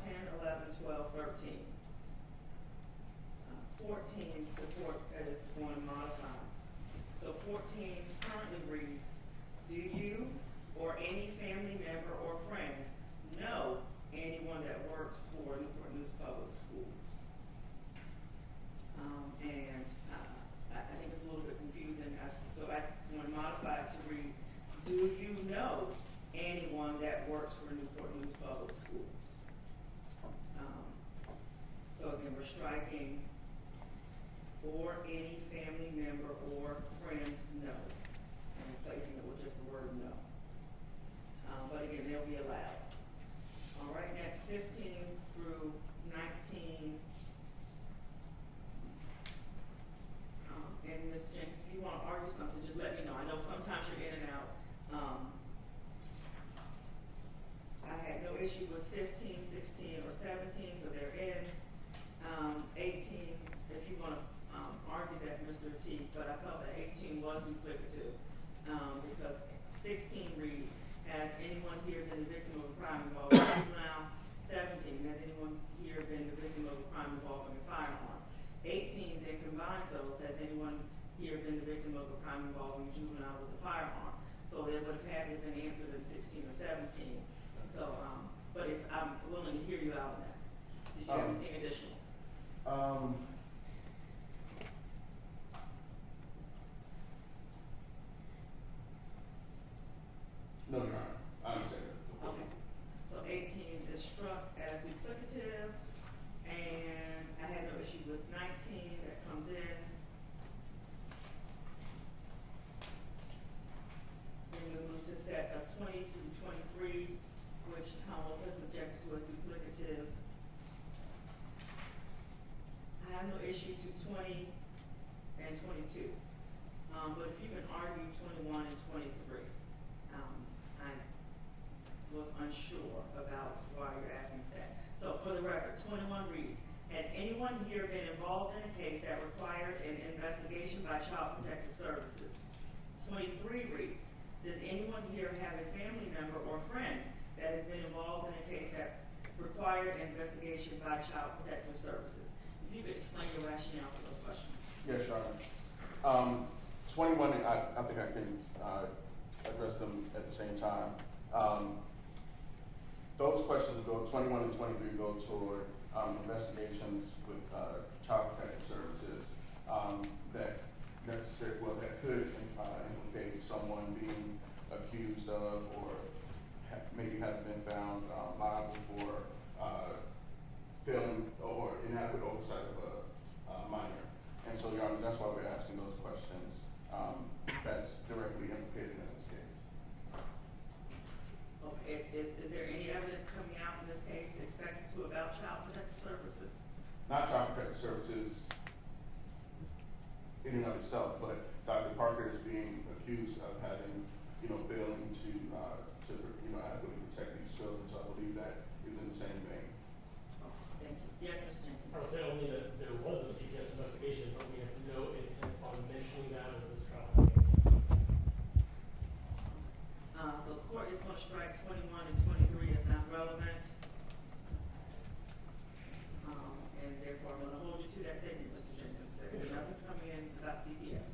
10, 11, 12, 13. 14, the court is going to modify. So 14 currently reads, do you or any family member or friends know anyone that works for Newport News Public Schools? I think it's a little bit confusing. So I want to modify it to read, do you know anyone that works for Newport News Public Schools? So again, we're striking or any family member or friends know, and replacing it with just the word no. But again, they'll be allowed. All right, next 15 through 19. And Ms. Jenkins, if you want to argue something, just let me know. I know sometimes you're in and out. I had no issue with 15, 16, or 17, so they're in. 18, if you want to argue that, Mr. T, but I felt that 18 was duplicative because 16 reads, has anyone here been the victim of a crime involving a juvenile? 17, has anyone here been the victim of a crime involving a firearm? 18 then combines those, has anyone here been the victim of a crime involving a juvenile with a firearm? So they would have had to have been answered in 16 or 17. So, but if I'm willing to hear you out on that. Did you have anything additional? No, Your Honor. I understand that. Okay. So 18 is struck as duplicative, and I had no issue with 19 that comes in. Then we move to set of 20 through 23, which Commonwealth has objected to as duplicative. I have no issue to 20 and 22. But if you can argue 21 and 23, I was unsure about why you're asking for that. So for the record, 21 reads, has anyone here been involved in a case that required an investigation by Child Protective Services? 23 reads, does anyone here have a family member or friend that has been involved in a case that required an investigation by Child Protective Services? If you could explain your rationale for those questions. Yes, Your Honor. 21, I think I can address them at the same time. Those questions go, 21 and 23 go toward investigations with Child Protective Services that could implicate someone being accused of or maybe has been found liable for failing or inadequate oversight of a minor. And so, Your Honor, that's why we're asking those questions. That's directly implicated in this case. Okay. Is there any evidence coming out in this case expected to about Child Protective Services? Not Child Protective Services in and of itself, but Dr. Parker is being accused of having, failing to adequately protect these children. So I believe that is in the same vein. Oh, thank you. Yes, Mr. Jenkins. I would say only that there was a CPS investigation, but we have no intent on mentioning that in this trial. So the court is going to strike 21 and 23 as not relevant. And therefore, I'm going to hold you to that statement, Mr. Jenkins. Nothing's coming in about CPS.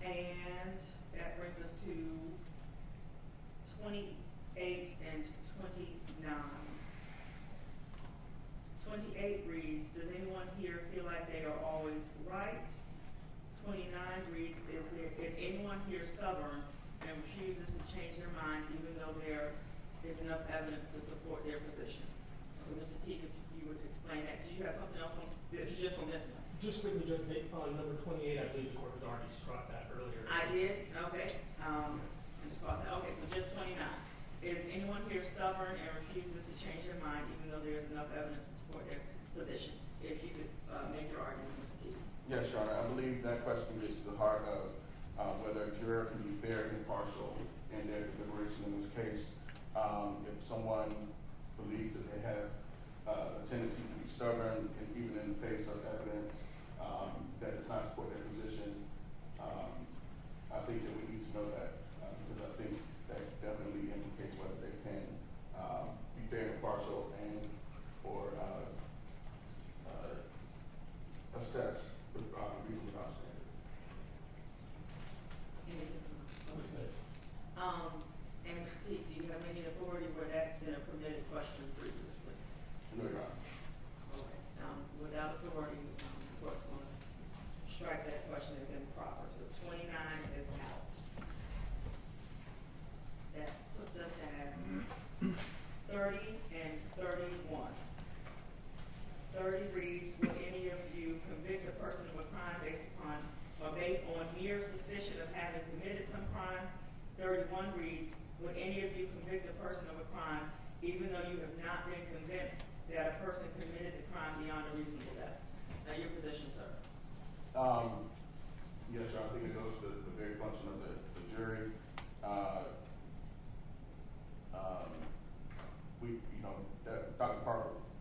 And that brings us to 28 and 29. 28 reads, does anyone here feel like they are always right? 29 reads, is anyone here stubborn and refuses to change their mind even though there is enough evidence to support their position? So Mr. Teague, if you would explain that. Did you have something else on just on this one? Just quickly, Judge, on number 28, I believe the court has already struck that earlier. I did? Okay. Okay, so just 29. Is anyone here stubborn and refuses to change their mind even though there is enough evidence to support their position? If you could make your argument, Mr. Teague. Yes, Your Honor. I believe that question gets to the heart of whether a juror can be fair and impartial in their deliberation in this case. If someone believes that they have a tendency to be stubborn, and even in the face of evidence that does not support their position, I think that we need to know that because I think that definitely indicates whether they can be fair and impartial and or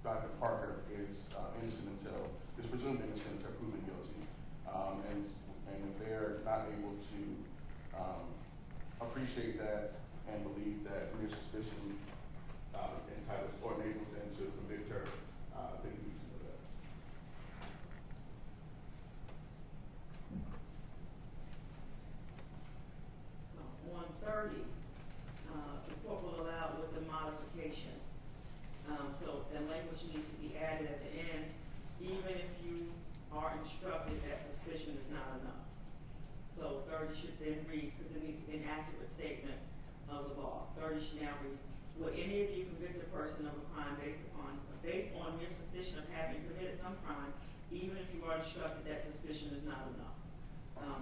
Dr. Parker is presumed innocent until proven guilty. And if they're not able to appreciate that and believe that mere suspicion entitles or enables them to convict her, they need to know that. So on 30, the court will allow with the modification. So the language needs to be added at the end, even if you are instructed that suspicion is not enough. So 30 should then read, because it needs to be an accurate statement of the law. 30 should now read, will any of you convict a person of a crime based on mere suspicion of having committed some crime, even if you are instructed that suspicion is not enough?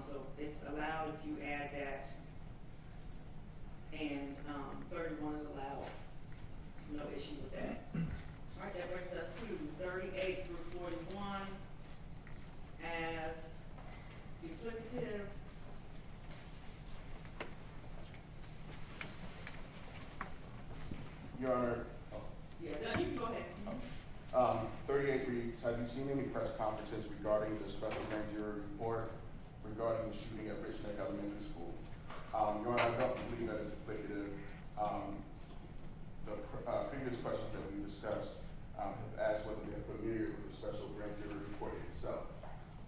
So it's allowed if you add that, and 31 is allowed. No issue with that. All right, that brings us to 38 through 41 as duplicative. Your Honor. Yes, you can go ahead. 38 reads, have you seen any press conferences regarding the special grand jury report regarding the shooting at Richneck Elementary School? Your Honor, I don't believe that is duplicative. The previous questions that we discussed have asked whether they're familiar with the special grand jury report itself,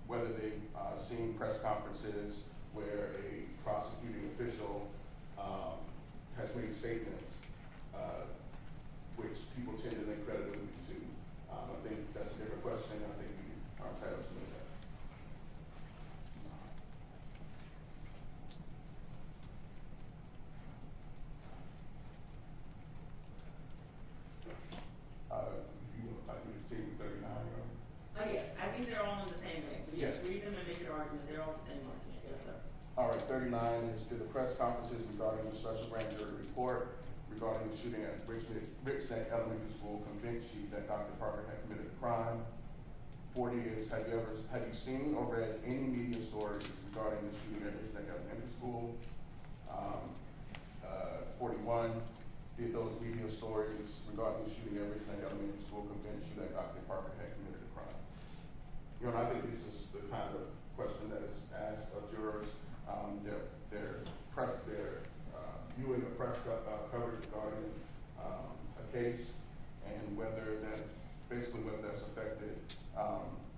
whether they've seen press conferences where a prosecuting official has made statements which people tend to link credibility to. I think that's a different question. I think we are entitled to know that. If you would like me to take 39, Yes, I think they're all in the same vein. So Yes. just read them and make your argument. They're all the same argument. Yes, sir. All right, 39 is to the press conferences regarding the special grand jury report regarding the shooting at Richneck Elementary School convinced you that Dr. Parker had committed a crime. 40 is, have you seen or read any media stories regarding the shooting at Richneck Elementary School? 41, did those media stories regarding the shooting at Richneck Elementary School convince you that Dr. Parker had committed a crime? You know, I think this is the kind of question that is asked of jurors. They're viewing the press coverage regarding a case and whether that's affected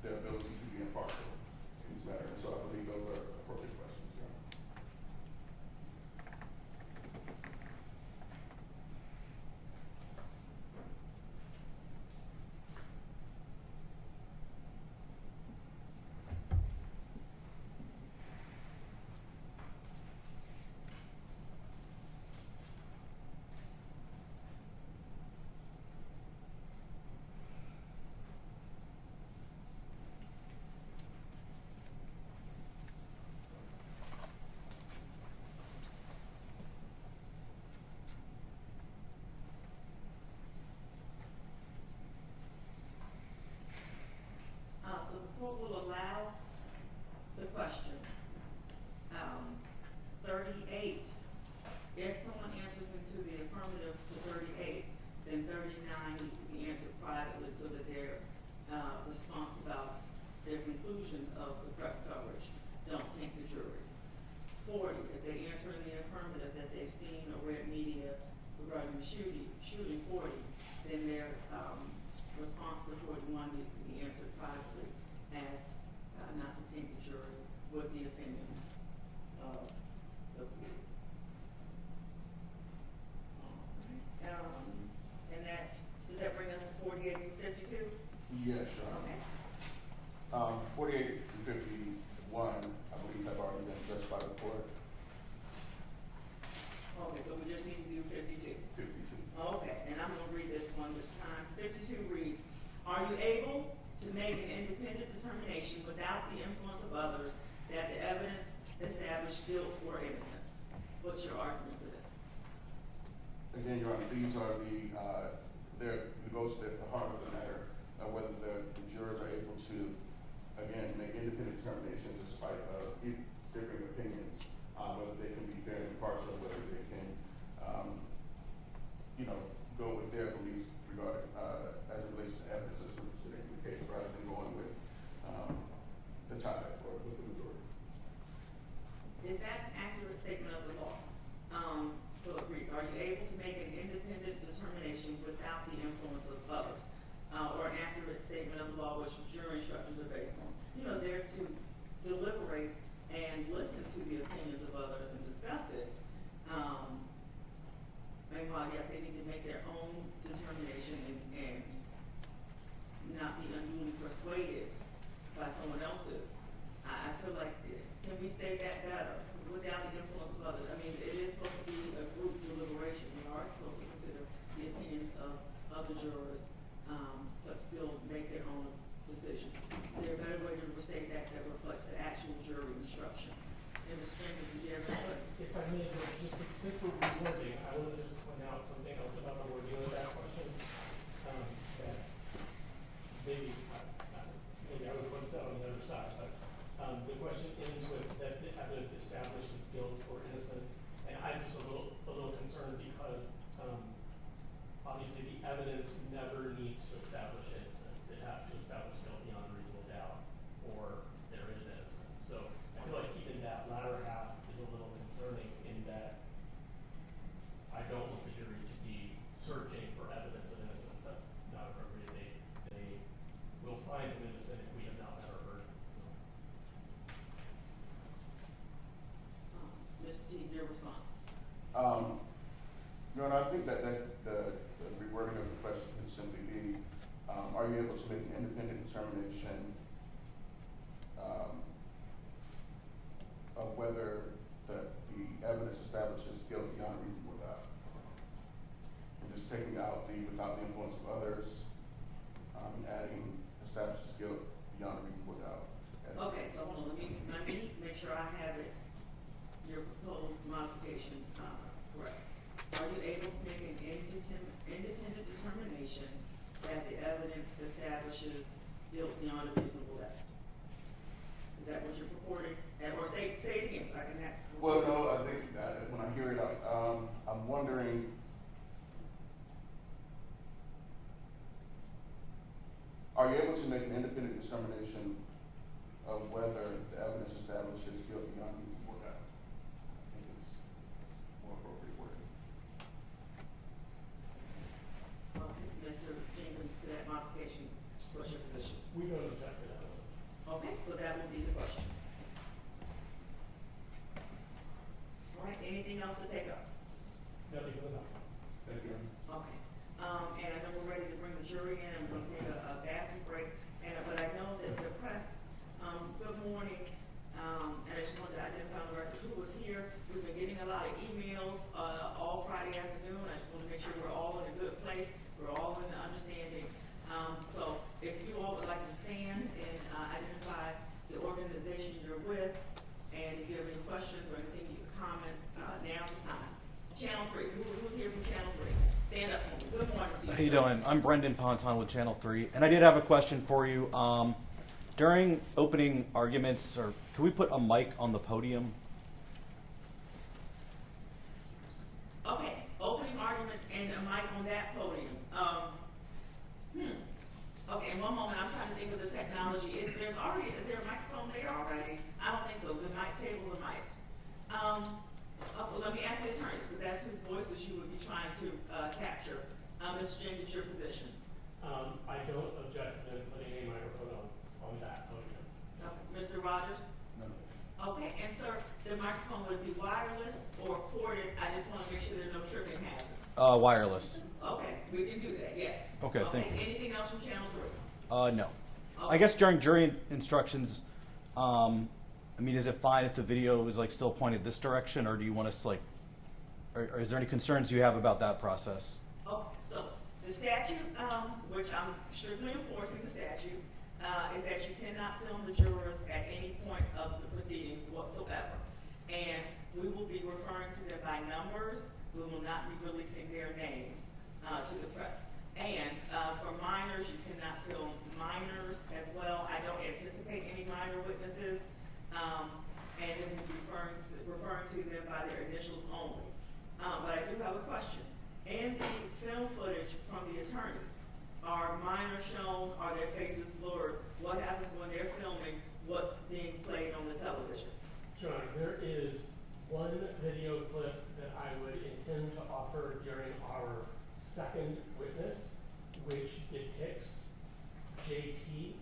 their ability to be impartial in this matter. So I believe those are appropriate questions. Yeah. So the court will allow the questions. 38, if someone answers into the affirmative to 38, then 39 needs to be answered privately so that their response about their conclusions of the press coverage don't taint the jury. 40, if they answer in the affirmative that they've seen or read media regarding the shooting 40, then their response to 41 needs to be answered privately as not to taint the jury with the opinions of the court. And does that bring us to 48 and 52? Yes, Your Honor. Okay. 48 to 51, I believe, have already been judged by the court. Okay, so we just need to do 52. 52. Okay, and I'm going to read this one this time. 52 reads, are you able to make an independent determination without the influence of others that the evidence established guilt or innocence? What's your argument for this? Again, Your Honor, these are it goes to the heart of the matter, whether the jurors are able to, again, make independent determinations despite differing opinions, whether they can be very impartial, whether they can, go with their beliefs regarding, as it relates to evidence that's presented in the case, rather than going with the tie or with the majority. Is that an accurate statement of the law? So it reads, are you able to make an independent determination without the influence of others? Or an accurate statement of the law which jury instructions are based on? You know, they're to deliberate and listen to the opinions of others and discuss it. And while, yes, they need to make their own determination and not be unduly persuaded by someone else's, I feel like, can we state that better? Because without the influence of others, I mean, it is supposed to be a group deliberation. We are supposed to consider the opinions of other jurors, but still make their own decisions. Is there a better way to restate that that reflects the actual jury instruction? And Mr. Jenkins, did you have any questions? If I may, just since we're rewording, I want to just point out something else about the wording of that question. That maybe I would point this out on the other side, but the question ends with that the evidence establishes guilt or innocence, and I'm just a little concerned because obviously the evidence never needs to establish innocence. It has to establish guilt beyond reasonable doubt, or there is innocence. So I feel like even that latter half is a little concerning in that I don't want the jury to be searching for evidence of innocence. That's not appropriate. They will find him innocent if we have not met our burden. So. Mr. T, your response? No, and I think that the rewording of the question could simply be, are you able to make an independent determination of whether the evidence establishes guilt beyond reasonable doubt? And just taking out the without the influence of others, and adding establishes guilt beyond reasonable doubt. Okay, so hold on, let me make sure I have it, your proposed modification, correct. Are you able to make an independent determination that the evidence establishes guilt beyond a reasonable doubt? Is that what you're purporting? Or say it again so I can have. Well, no, I think that when I hear it, I'm wondering, are you able to make an independent determination of whether the evidence establishes guilt beyond reasonable doubt? I think it's more appropriate wording. Mr. Jenkins, to that modification, what's your position? We don't object to that one. Okay, so that will be the question. All right, anything else to take up? Nothing for that. Thank you. Okay. And I know we're ready to bring the jury in. I'm going to take a bathroom break. But I know that the press, good morning. And I just wanted to identify the record who was here. We've been getting a lot of emails all Friday afternoon. I just want to make sure we're all in a good place. We're all in the understanding. So if you all would like to stand and identify the organization you're with, and if you have any questions or anything, comments, now's the time. Channel 3, who's here from Channel 3? Stand up for me. Good morning to you. How you doing? I'm Brendan Ponton with Channel 3, and I did have a question for you. During opening arguments, or can we put a mic on the podium? Okay, opening arguments and a mic on that podium. Okay, in one moment, I'm trying to think of the technology. Is there a microphone there already? I don't think so. The mic tables are mic'd. Okay, let me ask the attorneys, because that's whose voices you would be trying to capture. Mr. Jenkins, your position. I don't object to them putting a microphone on that podium. Okay. Mr. Rogers? No. Okay, and sir, the microphone would be wireless or corded. I just want to make sure there are no tripping hazards. Wireless. Okay, we can do that, yes. Okay, thank you. Anything else from Channel 3? No. Okay. I guess during jury instructions, I mean, is it fine if the video is like still pointed this direction, or do you want us like, or is there any concerns you have about that process? Oh, so the statute, which I'm strictly enforcing the statute, is that you cannot film the jurors at any point of the proceedings whatsoever. And we will be referring to them by numbers. We will not be releasing their names to the press. And for minors, you cannot film minors as well. I don't anticipate any minor witnesses. And then we'll be referring to them by their initials only. But I do have a question. In the film footage from the attorneys, shown? Are their faces blurred? What happens when they're filming what's being played on the television? Your Honor, there is one video clip that I would intend to offer during our second witness, which depicts JT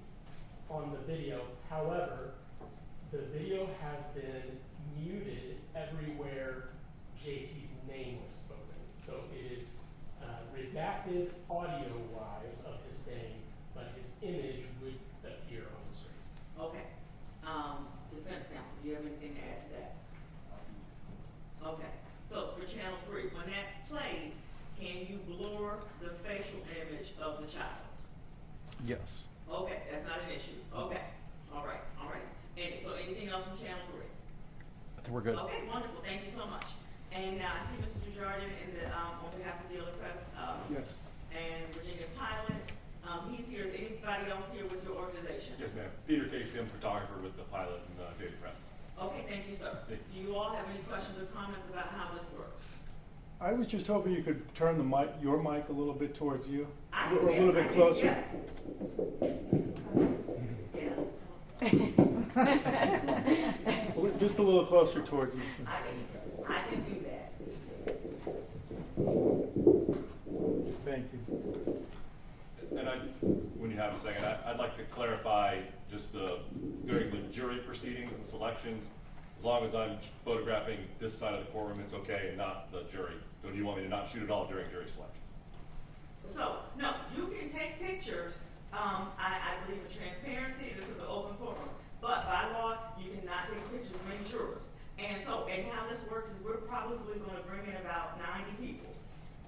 on the video. However, the video has been muted everywhere JT's name was spoken. So it is redacted audio-wise of his name, but his image would appear on the screen. Okay. Defense counsel, do you have anything to add to that? Okay. So for channel 3, when that's played, can you blur the facial image of the child? Yes. Okay, that's not an issue. Okay. All right. All right. And so anything else from channel 3? I think we're good. Okay, wonderful. Thank you so much. And now I see Mr. Desjardins in the, on behalf of Dealer Press. Yes. And Virginia Pilot. He's here. Is anybody else here with your organization? Yes, ma'am. Peter Casey, I'm a photographer with the Pilot and Daily Press. Okay, thank you, sir. Thank Do you all have any questions or comments about how this works? I was just hoping you could turn the mic, your mic a little bit towards you. I Or can, a yes, little I bit can, closer. yes. Yeah. Just a little closer towards you. I can do that. Thank you. And when you have a second, I'd like to clarify just during the jury proceedings and selections, as long as I'm photographing this side of the courtroom, it's okay, and not the jury. So do you want me to not shoot at all during jury selection? So, no, you can take pictures. I believe in transparency. This is an open courtroom. But by law, you cannot take pictures of many jurors. And so, and how this works is we're probably going to bring in about 90 people.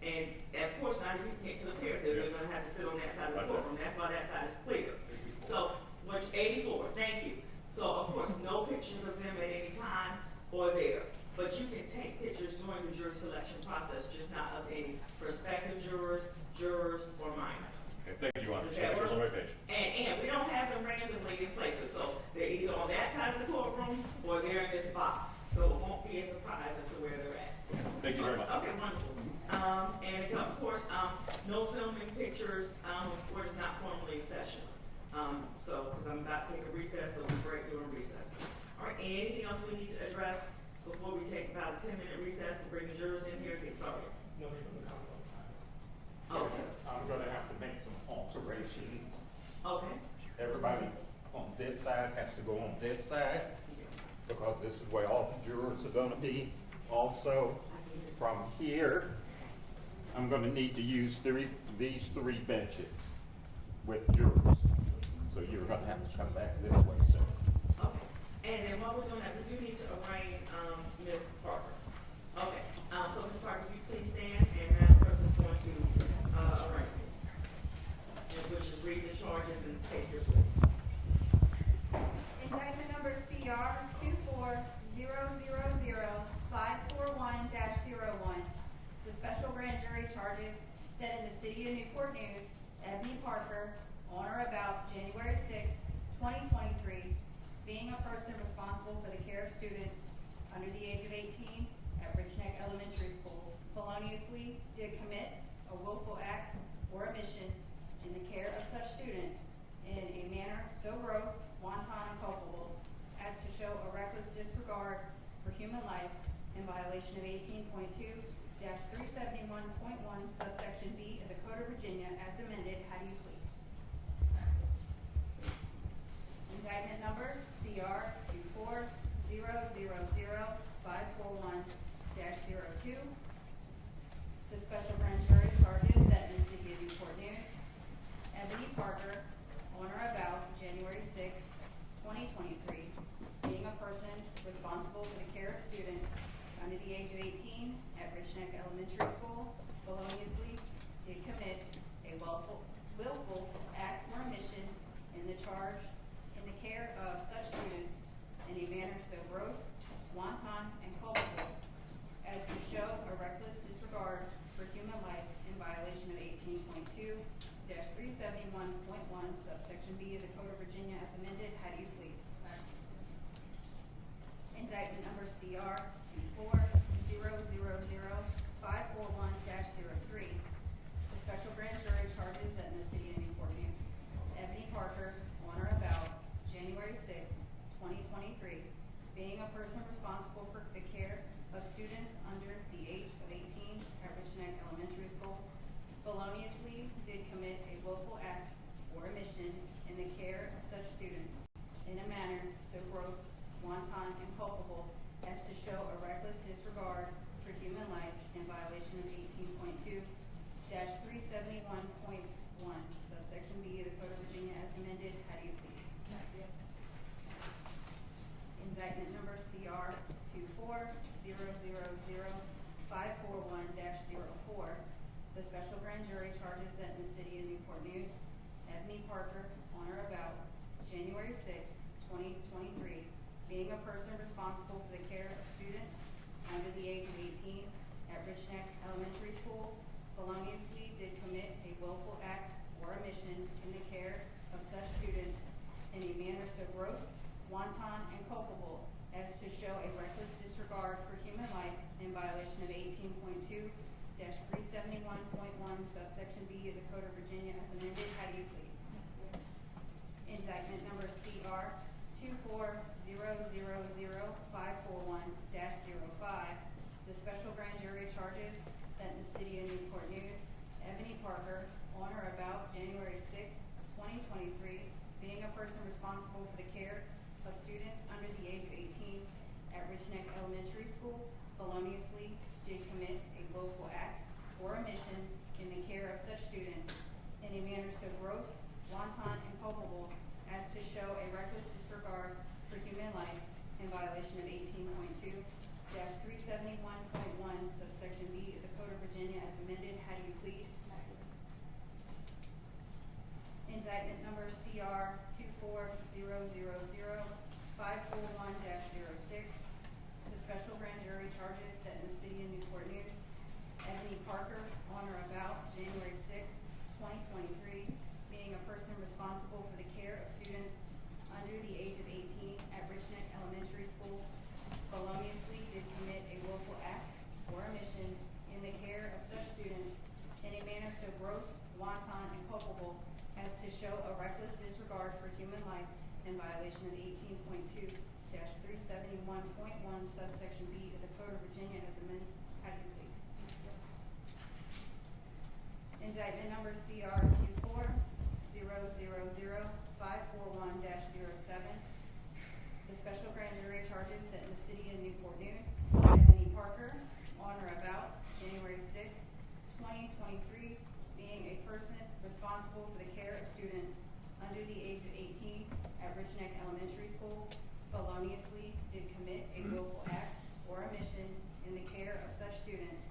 And of course, 90 people can't sit up here, so they're going to have to sit on that side of the courtroom. That's why that side is clear. So, which 84, thank you. So, of course, no pictures of them at any time or there. But you can take pictures during the jury selection process, just not of any prospective jurors, or minors. Okay, thank you, Your Honor. Does that Pictures on work? my page. And we don't have them randomly in places, so they're either on that side of the courtroom or they're in this box. So it won't be a surprise as to where they're at. Thank you very much. Okay, wonderful. And of course, no filming pictures. Court is not formally in session. So, because I'm about to take a recess, so we'll break during recess. All right, anything else we need to address before we take about a 10-minute recess to bring the jurors in here and get started? Nobody from the council. Okay. I'm gonna have to make some alterations. Okay. Everybody on this side has to go on this side, because this is where all the jurors are gonna be. Also, from here, I'm gonna need to use these 3 benches with jurors. So you're gonna have to come back this way, sir. Okay. And then while we're doing that, we do need to arraign Ms. Parker. Okay. So Ms. Parker, if you please stand, and Madam Clerk is going to arraign you. Which is read the charges and take your plea. Indictment number CR 24000-541-01. The special grand jury charges that in the city of Newport News, Ebony Parker, on or about January 6, 2023, being a person responsible for the care of students under the age of 18 at Richneck Elementary School, feloniously did commit a willful act or omission in the care of such students in a manner so gross, wanton, and culpable as to show a reckless disregard for human life in violation of 18.2-371.1 subsection B of the Code of Virginia as amended. How do you plead? Indictment number CR 24000-541-02. The special grand jury charges that in the city of Newport News, Ebony Parker, on or about January 6, 2023, being a person responsible for the care of students under the age of 18 at Richneck Elementary School, feloniously did commit a willful act or omission in the charge in the care of such students in a manner so gross, wanton, and culpable as to show a reckless disregard for human life in violation of 18.2-371.1 subsection B of the Code of Virginia as amended. How do you plead? Indictment number CR 24000-541-02. students under the age of 18 at Richneck Elementary School feloniously did commit a willful act or omission in the care of such students in a manner so gross, wanton, and culpable as to show a reckless disregard for human life in violation of 18.2-371.1 subsection B of the Code of Virginia as amended. How do you plead? Indictment number CR 24000-541-06. The special grand jury charges that in the city of Newport News, Ebony Parker, on or about January 6, 2023, being a person responsible for the care of students under the age of 18 at Richneck Elementary School, feloniously did commit a willful act or omission in the care of such students in a manner so gross, wanton, and culpable as to show a reckless disregard for human life in violation of 18.2-371.1 subsection B of the Code of Virginia as amended. How do you plead? Indictment number CR 24000-541-07. The special grand jury charges that in the city of Newport News, Ebony Parker, on or about January 6, 2023, being a person responsible for the care of students under the age of 18 at Richneck Elementary School, feloniously did commit a willful act or omission in the care of such students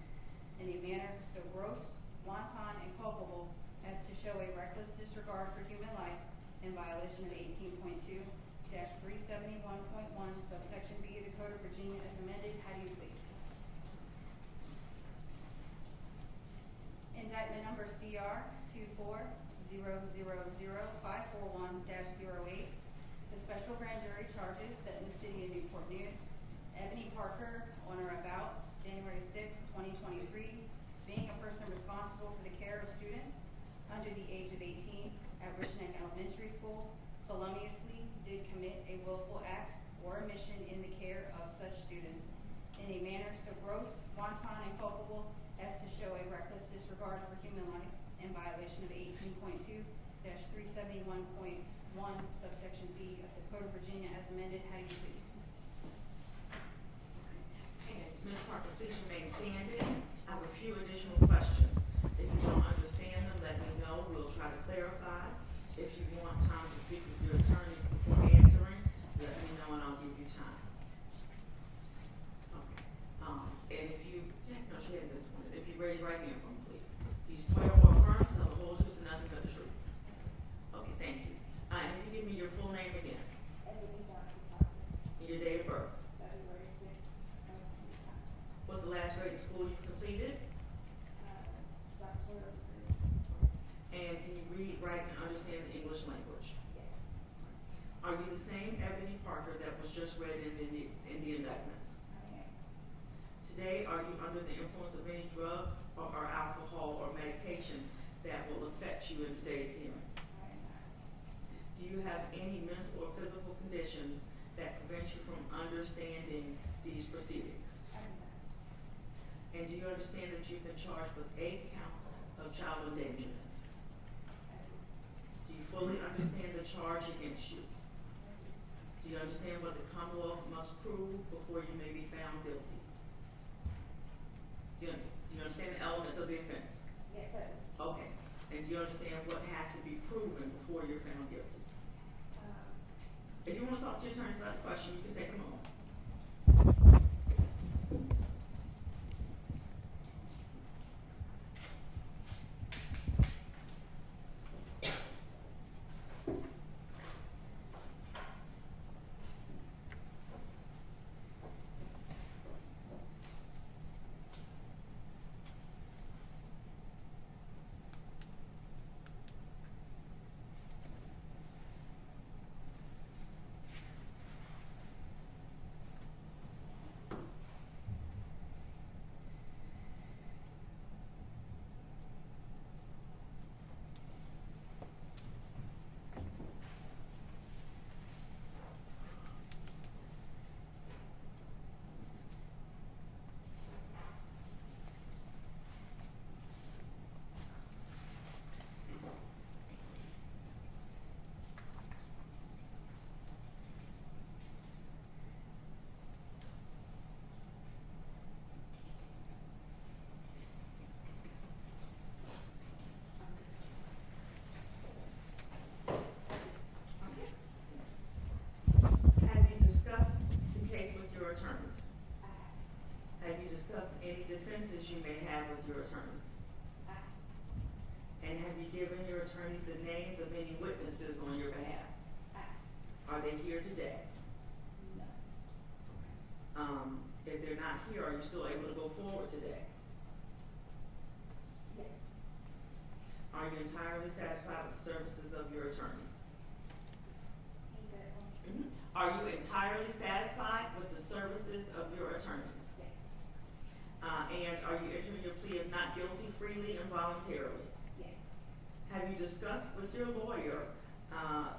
in a manner so gross, wanton, and culpable as to show a reckless disregard for human life in violation of 18.2-371.1 subsection B of the Code of Virginia as amended. How do you plead? Indictment number CR 24000-541-08. The special grand jury charges that in the city of Newport News, Ebony Parker, on or about January 6, 2023, being a person responsible for the care of students under the age of 18 at Richneck Elementary School, feloniously did commit a willful act or omission in the care of such students in a manner so gross, wanton, and culpable as to show a reckless disregard for human life in violation of 18.2-371.1 subsection B of the Code of Virginia as amended. How do you plead? And Ms. Parker, please remain standing. I have a few additional questions. If you don't understand them, let me know. We'll try to clarify. If you want time to speak with your attorneys before answering, let me know and I'll give you time. Okay. And if you, no, she had this one. If you raise your right hand for me, please. Do you swear or affirm to tell the whole truth and nothing but the truth? Okay, thank you. And if you give me your full name again. And your date of birth. What's the last grade in school you completed? And can you read, write, and understand the English language? Yes. Are you the same Ebony Parker that was just read in the indictments? I am. Today, are you under the influence of any drugs or alcohol or medication that will affect you in today's hearing? I am not. Do you have any mental or physical conditions that prevent you from understanding these proceedings? I am not. And do you understand that you've been charged with 8 counts of child endangerment? I do. Do you fully understand the charge against you? Do you understand what the Commonwealth must prove before you may be found guilty? Do you understand the elements of the offense? Yes, I do. Okay. And do you understand what has to be proven before you're found guilty? If you want to talk to your attorneys about the question, you can take a moment. attorneys? Have you discussed any defenses you may have with your attorneys? And have you given your attorneys the names of any witnesses on your behalf? Are they here today? No. If they're not here, are you still able to go forward today? Yes. Are you entirely satisfied with the services of your attorneys? Can you say it one? Mhm. Are you entirely satisfied with the services of your attorneys? Yes. And are you entering your plea of not guilty freely and voluntarily? Yes. Have you discussed with your lawyer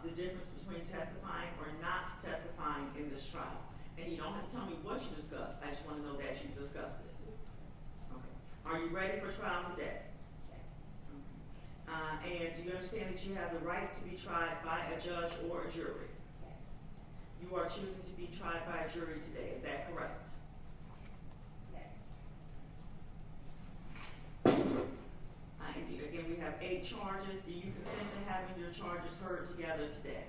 the difference between testifying or not testifying in this trial? And you don't have to tell me what you discussed. I just want to know that you discussed it. Okay. Are you ready for trial today? Yes. And do you understand that you have the right to be tried by a judge or a jury? Yes. You are choosing to be tried by a jury today. Is that correct? Yes. And again, we have 8 charges. Do you consent to having your charges heard together today?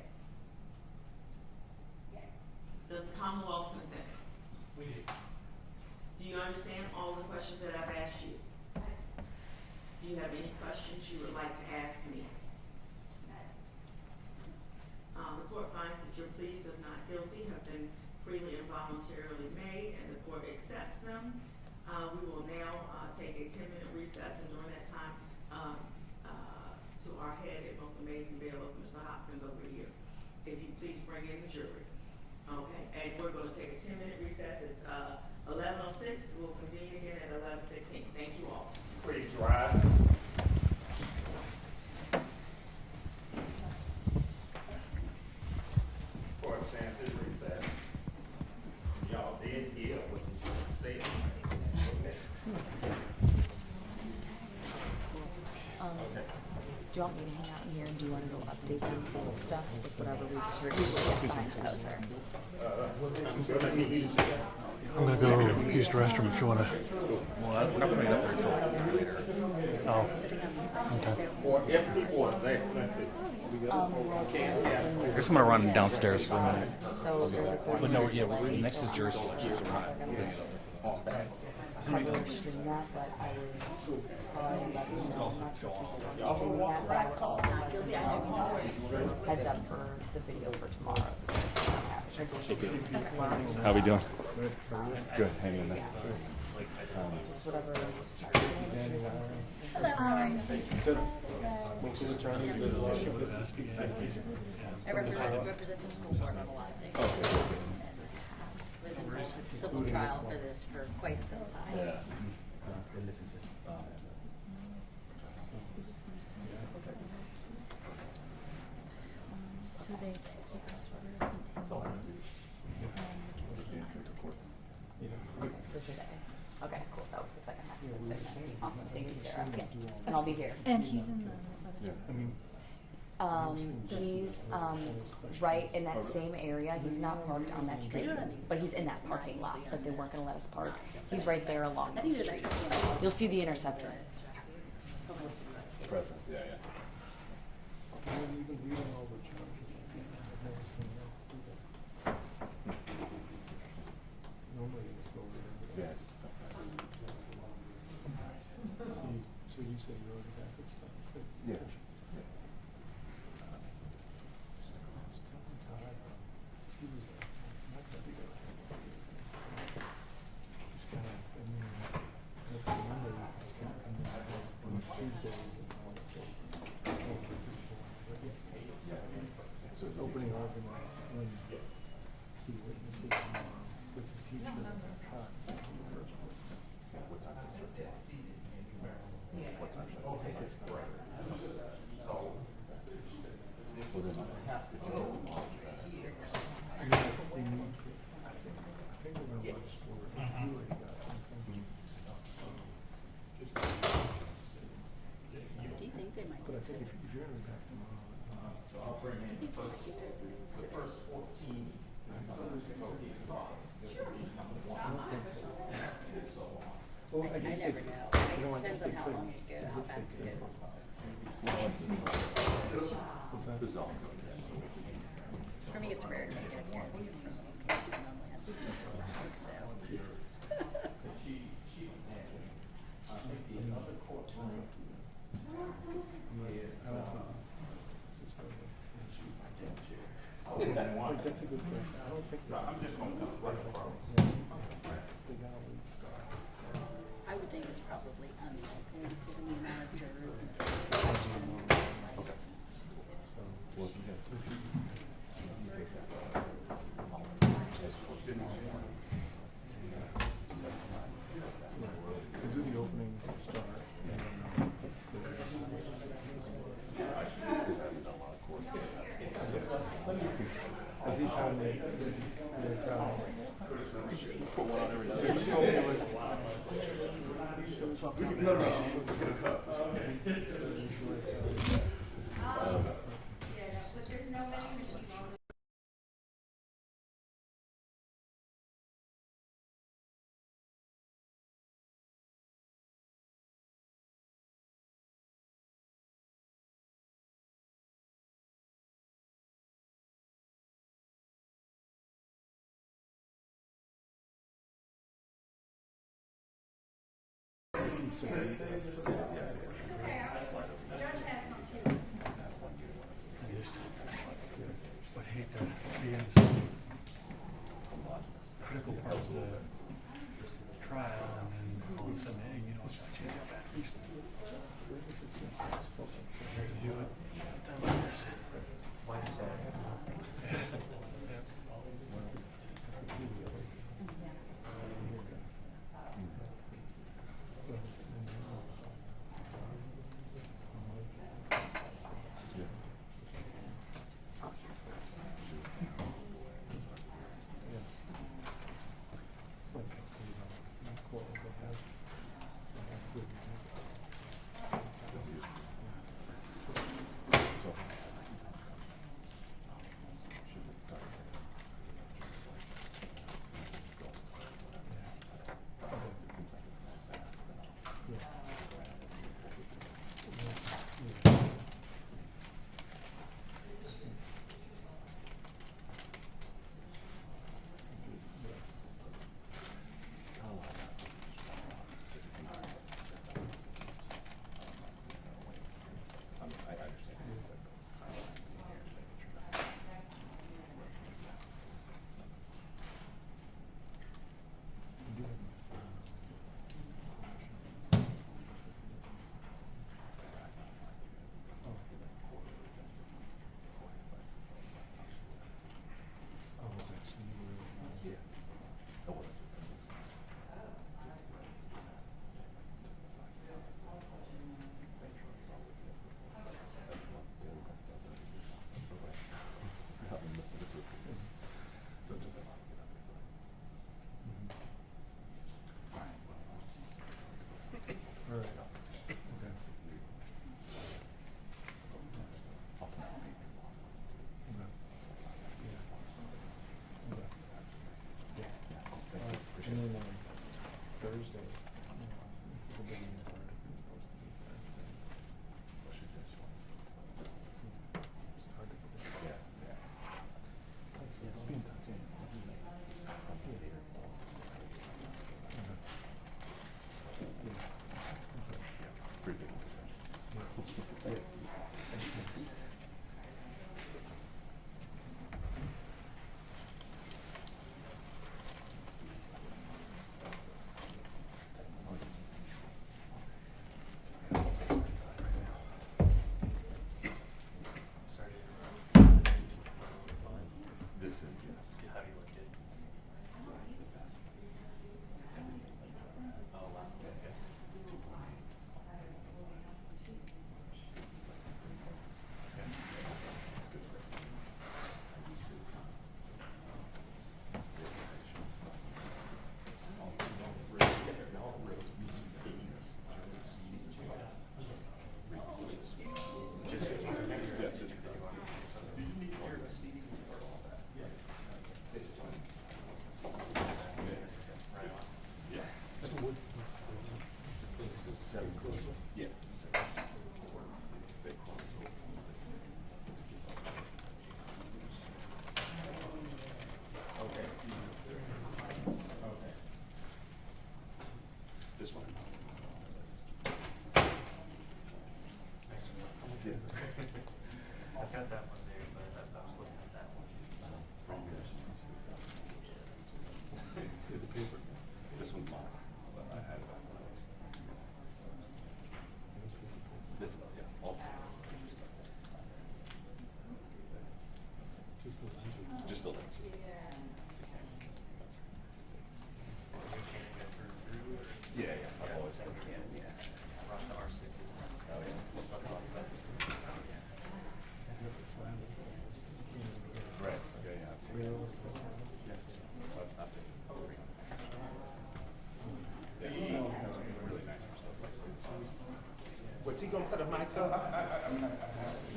Yes. Does the Commonwealth consent? We do. Do you understand all the questions that I've asked you? Do you have any questions you would like to ask me? The court finds that your pleas of not guilty have been freely and voluntarily made, and the court accepts them. We will now take a 10-minute recess, and during that time, to our head and most amazing bailiff, Mr. Hopkins, over here. If you please bring in the jury. Okay, and we're going to take a 10-minute recess. It's 11:06. We'll convene again at 11:16. Thank you all. Please rise. Court stands in recess. Y'all did hear what the judge said. Okay. Do you want me to hang out in here, and do you want to go update them with stuff with whatever we just find those are? I'm gonna need I'm gonna go use the restroom if you wanna. Well, we're not going to get up there until later. Oh, or if or they, can't have. I guess I'm going to run downstairs for a minute. So there's a third. But no, yeah, next is jury selection, so we're not. On back. I was interested in that, but I would probably let you know. I'm not sure if you're still interested in that, but I would also let you know. Heads up for the video for tomorrow. How we doing? Good, hanging in there. Just whatever. I represent the school board on a lot of things. Was involved in civil trial for this for quite some time. Yeah. So they asked for continuance. For today. Okay, cool. That was the second half of the business. Awesome. Thank you, Sarah. And I'll be here. And he's in the He's right in that same area. He's not parked on that street, but he's in that parking lot. But they weren't going to let us park. He's right there along those streets. You'll see the interceptor. Present, yeah, yeah. Yeah. So you said you already got good stuff. Yeah. So opening arguments when key witnesses with the teacher and the cop in the first place. Do you think they might? But I think if you're going to be back tomorrow, So I'll bring in the first 14. well, I I guess never they- know. I guess you know, it depends on how long it goes, how guess fast they it could. goes. What's that? For me, it's rare to make an appearance. Even from case, I normally have That's a good question. I don't think so. I'm just gonna just right across. They got all these stars. I would think it's probably unlikely to the amount of jurors and. They do the opening star. As each time they tell Put one on every. We can, no, get a cup. Yeah, but there's no vending machine on the. Judge has some too. but hate that the end critical part of the trial, and then all of a sudden, hey, you know, it's not changing up after. Here to do it. Why is that?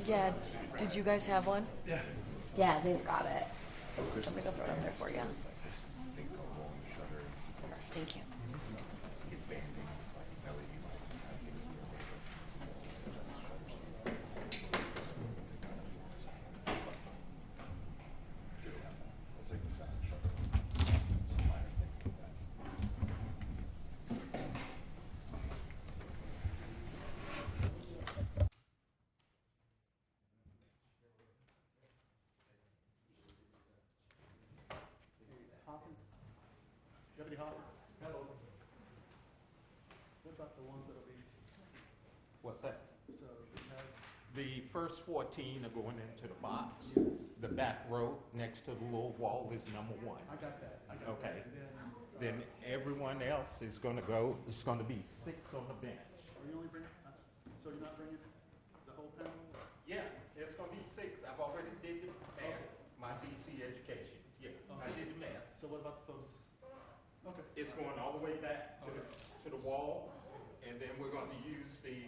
Yeah, did you guys have one? Yeah. Yeah, they've got it. I'm gonna go throw it over there for you. Thank you. Hopkins? Deputy Hopkins? Hello. What about the ones that'll be, What's that? so we have, The first 14 are going into the box. The back row next to the little wall is number 1. I got that. I got Okay. that. And then, Then everyone else is going to go, it's going to be 6 on the bench. are you only bringing, so you're not bringing the whole panel? Yeah, it's going to be 6. I've already did the math, my DC education. Yeah, I did the math. So what about the folks? Okay. It's going all the way back to the wall, and then we're going to use the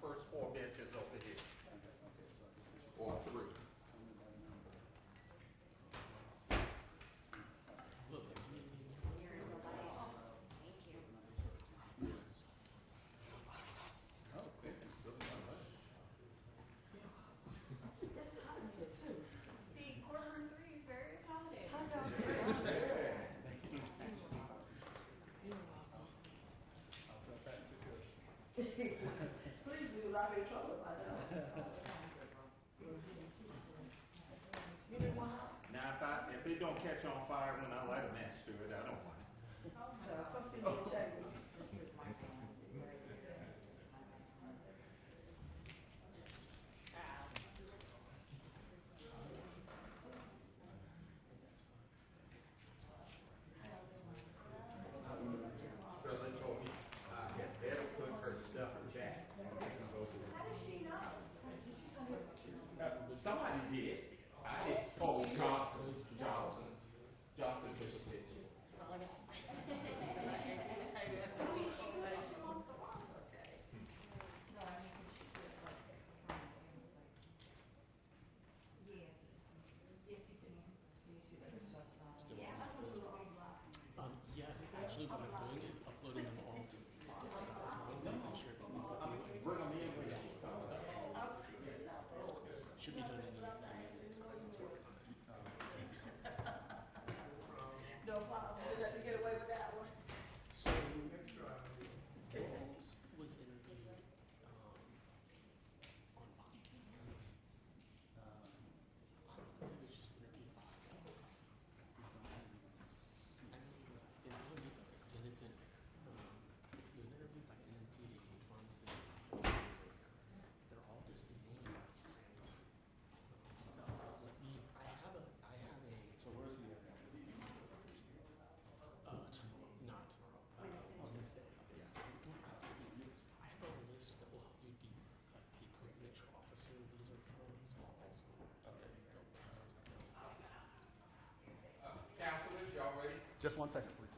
first 4 benches over here, or 3. See, courtroom 3 is very accommodating. Please do, 'cause I'll be in trouble if I don't. You didn't want help? Now, if it don't catch on fire when I light a match to it, I don't mind. Come see me in Chambers. Shirley told me I had better put her stuff back. How does she know? Somebody did. I did. Oh, Johnson took a picture. Yes, actually what I'm doing is uploading them all to Bring them in when you come. should be done in No problem, we'll let you get away with that one. So, Rose was interviewed on podcast. He was just interviewed by it wasn't Defendant. He was interviewed by NMPD, Johnson. They're all just name stuff. I have a. So where's the, Tomorrow, not tomorrow. Wednesday. Yeah. I have a list that will help you be which officer these are from. Counselors, y'all ready? just 1 second, please.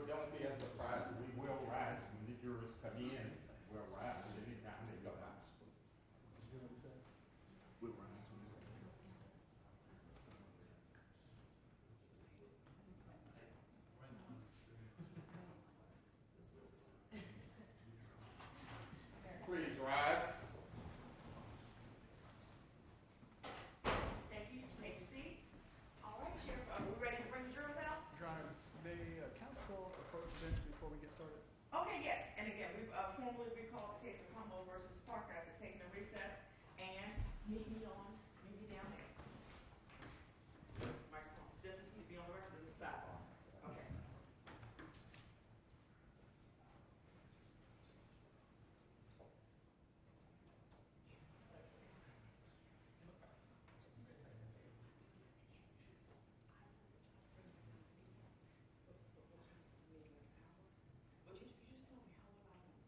don't be as surprised, we will rise when the jurors come in. We'll rise anytime they go out. You know what he said? We'll rise when they Please rise. Thank you. Take your seats. All right, Sheriff, are we ready to bring the jurors out? Your Honor, may counsel approach the bench before we get started? Okay, yes. And again, we've formally recalled the case of Humboldt versus Parker after taking a recess. And meet me down there. Microphone. This is to be on the rest of the sidebar. Okay. But you just told me how will I know?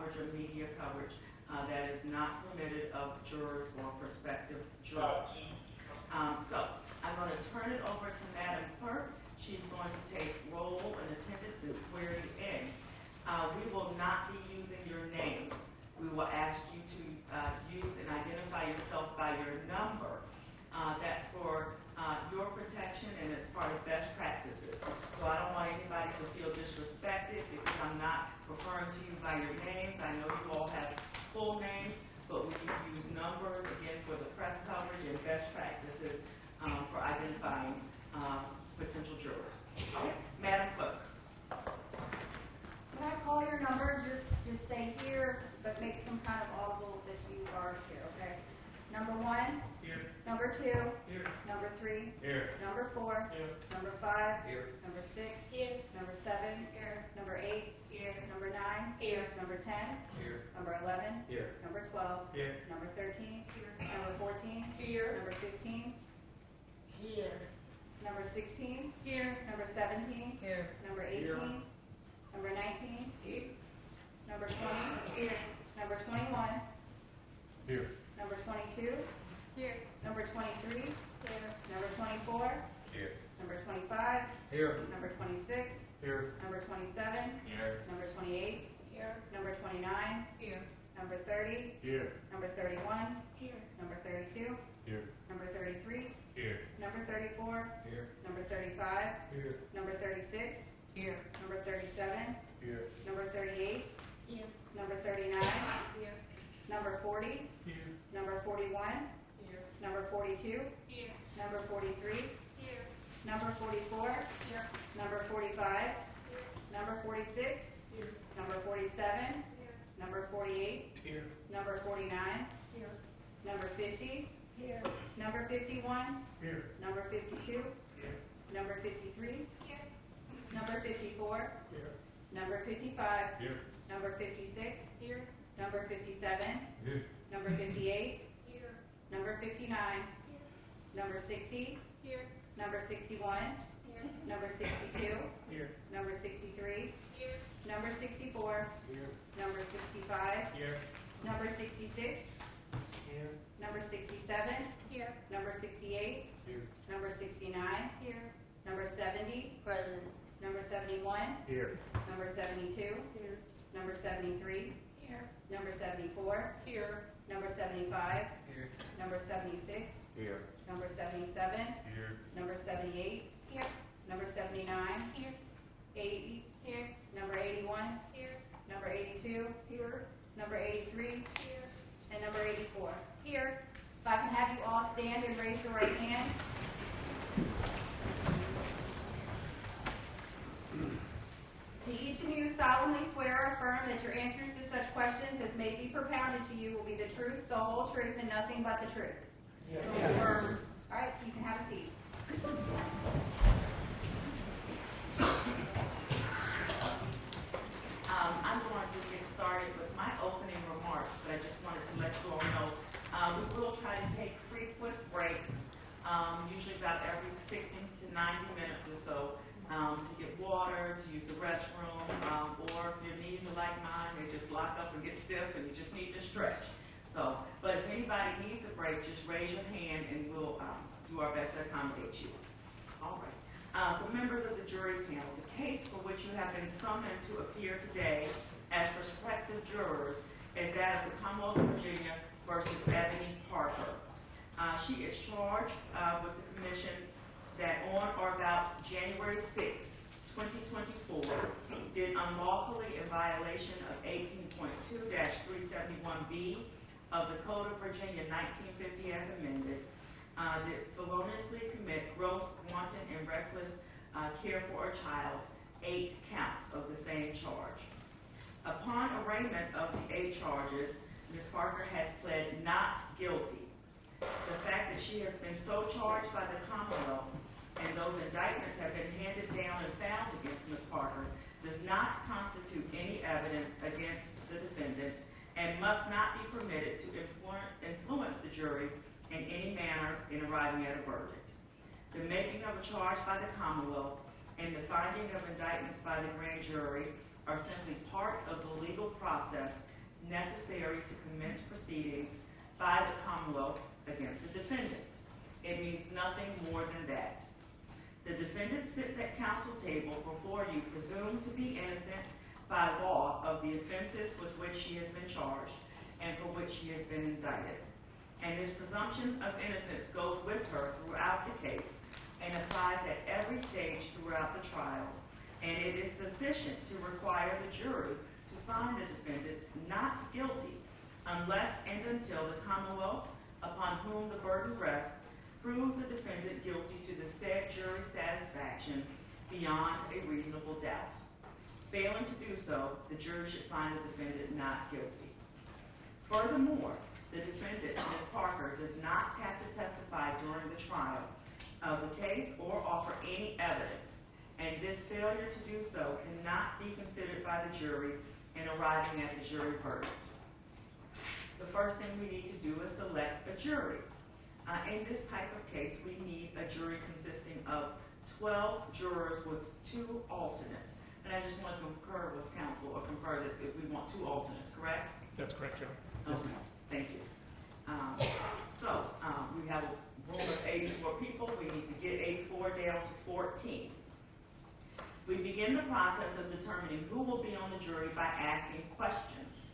coverage or media coverage that is not permitted of jurors or prospective jurors. So I'm going to turn it over to Madam Clerk. She's going to take roll and attendance and swearing in. We will not be using your names. We will ask you to use and identify yourself by your number. That's for your protection and it's part of best practices. So I don't want anybody to feel disrespected because I'm not referring to you by your names. I know you all have full names, but we can use numbers again for the press coverage and best practices for identifying potential jurors. Okay, Madam Clerk. When I call your number, just say here, but make some kind of audible that you are here, okay? Number 1. Here. Number 2. Here. Number 3. Here. Number 4. Here. Number 5. Here. Number 6. Here. Number 7. Here. Number 8. Here. Number 9. Here. Number 10. Here. Number 11. Here. Number 12. Here. Number 13. Here. Number 14. Here. Number 15. Here. Number 16. Here. Number 17. Here. Number 18. Here. Number 19. Here. Number 20. Here. Number 21. Here. Number 22. Here. Number 23. Here. Number 24. Here. Number 25. Here. Number 26. Here. Number 27. Here. Number 28. Here. Number 29. Here. Number 30. Here. Number 31. Here. Number 32. Here. Number 33. Here. Number 34. Here. Number 35. Here. Number 36. Here. Number 37. Here. Number 38. Here. Number 39. Here. Number 40. Here. Number 41. Here. Number 42. Here. Number 43. Here. Number 44. Here. Number 45. Number 46. Here. Number 47. Here. Number 48. Here. Number 49. Here. Number 50. Here. Number 51. Here. Number 52. Here. Number 53. Here. Number 54. Here. Number 55. Here. Number 56. Here. Number 57. Here. Number 58. Here. Number 59. Here. Number 60. Here. Number 61. Here. Number 62. Here. Number 63. Here. Number 64. Here. Number 65. Here. Number 66. Here. Number 67. Here. Number 68. Here. Number 69. Here. Number 70. President. Number 71. Here. Number 72. Here. Number 73. Here. Number 74. Here. Number 75. Here. Number 76. Here. Number 77. Here. Number 78. Here. Number 79. Here. 80. Here. Number 81. Here. Number 82. Here. Number 83. Here. And number 84. Here. If I can have you all stand and raise your right hand. Do each of you solemnly swear or affirm that your answers to such questions as may be propounded to you will be the truth, the whole truth, and nothing but the truth? Yes. Affirm. All right, you can have a seat. I'm going to get started with my opening remarks, but I just wanted to let you all know we will try to take frequent breaks, usually about every 60 to 90 minutes or so, to get water, to use the restroom, or if your knees are like mine, they just lock up and get stiff and you just need to stretch. So, but if anybody needs a break, just raise your hand and we'll do our best to accommodate you. All right. So members of the jury panel, the case for which you have been summoned to appear today as prospective jurors is that of the Commonwealth of Virginia versus Ebony Parker. She is charged with the commission that on or about January 6, 2024, did unlawfully in violation of 18.2-371B of the Code of Virginia 1950 as amended, did feloniously commit gross, wanton, and reckless care for a child, 8 counts of the same charge. Upon arraignment of the 8 charges, Ms. Parker has pled not guilty. The fact that she has been so charged by the Commonwealth and those indictments have been handed down and found against Ms. Parker does not constitute any evidence against the defendant and must not be permitted to influence the jury in any manner in arriving at a verdict. The making of a charge by the Commonwealth and the finding of indictments by the grand jury are simply part of the legal process necessary to commence proceedings by the Commonwealth against the defendant. It means nothing more than that. The defendant sits at counsel table before you, presumed to be innocent by law of the offenses with which she has been charged and for which she has been indicted. And this presumption of innocence goes with her throughout the case and applies at every stage throughout the trial. And it is sufficient to require the jury to find the defendant not guilty unless and until the Commonwealth, upon whom the burden rests, proves the defendant guilty to the said jury's satisfaction beyond a reasonable doubt. Failing to do so, the jury should find the defendant not guilty. Furthermore, the defendant, Ms. Parker, does not have to testify during the trial of the case or offer any evidence, and this failure to do so cannot be considered by the jury in arriving at the jury verdict. The first thing we need to do is select a jury. In this type of case, we need a jury consisting of 12 jurors with 2 alternates. And I just want to concur with counsel, or confer that if we want 2 alternates, correct? That's correct, Joe. Okay, thank you. We have a room of 84 people. We need to get 84 down to 14. We begin the process of determining who will be on the jury by asking questions.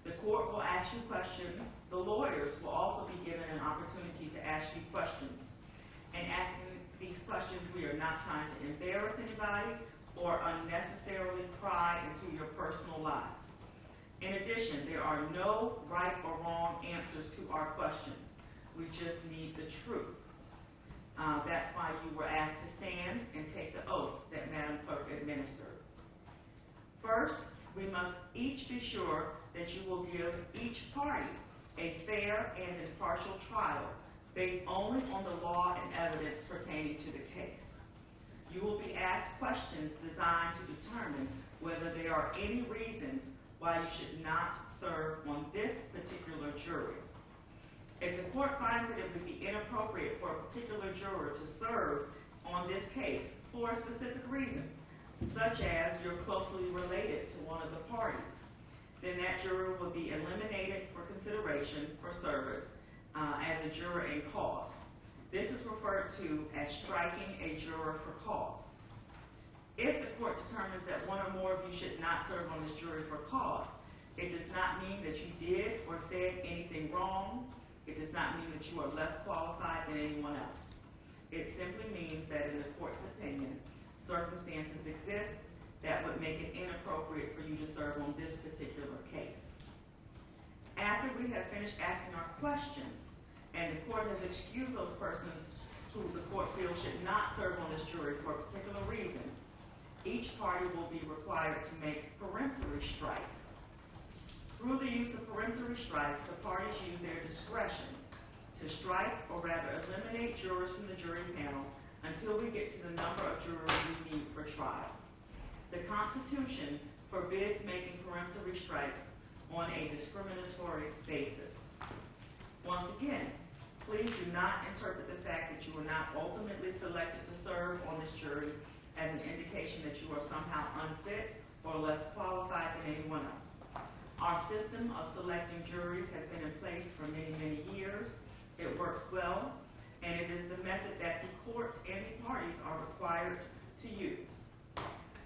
The court will ask you questions. The lawyers will also be given an opportunity to ask you questions. And asking these questions, we are not trying to embarrass anybody or unnecessarily pry into your personal lives. In addition, there are no right or wrong answers to our questions. We just need the truth. That's why you were asked to stand and take the oath that Madam Clerk administered. First, we must each be sure that you will give each party a fair and impartial trial based only on the law and evidence pertaining to the case. You will be asked questions designed to determine whether there are any reasons why you should not serve on this particular jury. If the court finds that it would be inappropriate for a particular juror to serve on this case for a specific reason, such as you're closely related to one of the parties, then that juror will be eliminated for consideration for service as a juror in cause. This is referred to as striking a juror for cause. If the court determines that one or more of you should not serve on this jury for cause, it does not mean that you did or said anything wrong. It does not mean that you are less qualified than anyone else. It simply means that in the court's opinion, circumstances exist that would make it inappropriate for you to serve on this particular case. After we have finished asking our questions, and the court has excused those persons who the court feels should not serve on this jury for a particular reason, each party will be required to make peremptory strikes. Through the use of peremptory strikes, the parties use their discretion to strike, or rather eliminate, jurors from the jury panel until we get to the number of jurors we need for trial. The Constitution forbids making peremptory strikes on a discriminatory basis. Once again, please do not interpret the fact that you were not ultimately selected to serve on this jury as an indication that you are somehow unfit or less qualified than anyone else. Our system of selecting juries has been in place for many, many years. It works well, and it is the method that the court and the parties are required to use.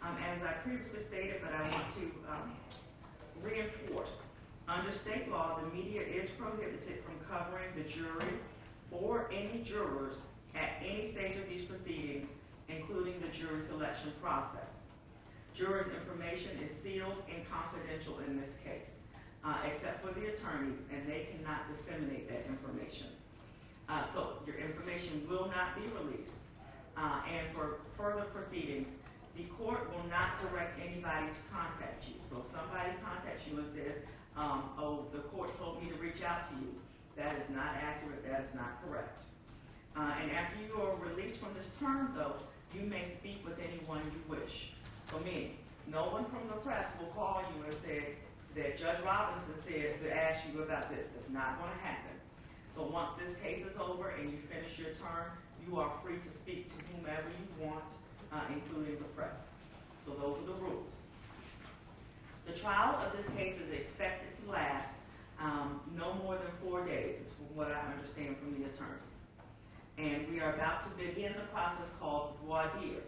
As I previously stated, but I want to reinforce, under state law, the media is prohibited from covering the jury or any jurors at any stage of these proceedings, including the jury selection process. Jurors' information is sealed and confidential in this case, except for the attorneys, and they cannot disseminate that information. So your information will not be released. And for further proceedings, the court will not direct anybody to contact you. So if somebody contacts you and says, oh, the court told me to reach out to you, that is not accurate, that is not correct. And after you are released from this term, though, you may speak with anyone you wish. For me, no one from the press will call you and say that Judge Robinson said to ask you about this. That's not going to happen. But once this case is over and you finish your term, you are free to speak to whomever you want, including the press. So those are the rules. The trial of this case is expected to last no more than 4 days, is from what I understand from the attorneys. And we are about to begin the process called voir dire.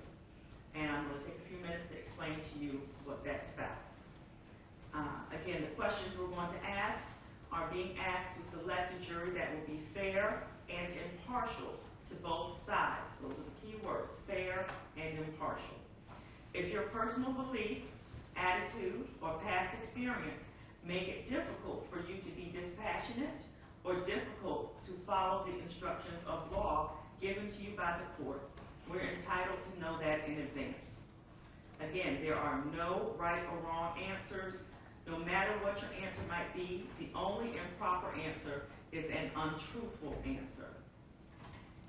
And I'm going to take a few minutes to explain to you what that's about. Again, the questions we're going to ask are being asked to select a jury that will be fair and impartial to both sides. Those are the key words, fair and impartial. If your personal beliefs, attitude, or past experience make it difficult for you to be dispassionate or difficult to follow the instructions of law given to you by the court, we're entitled to know that in advance. Again, there are no right or wrong answers. No matter what your answer might be, the only improper answer is an untruthful answer.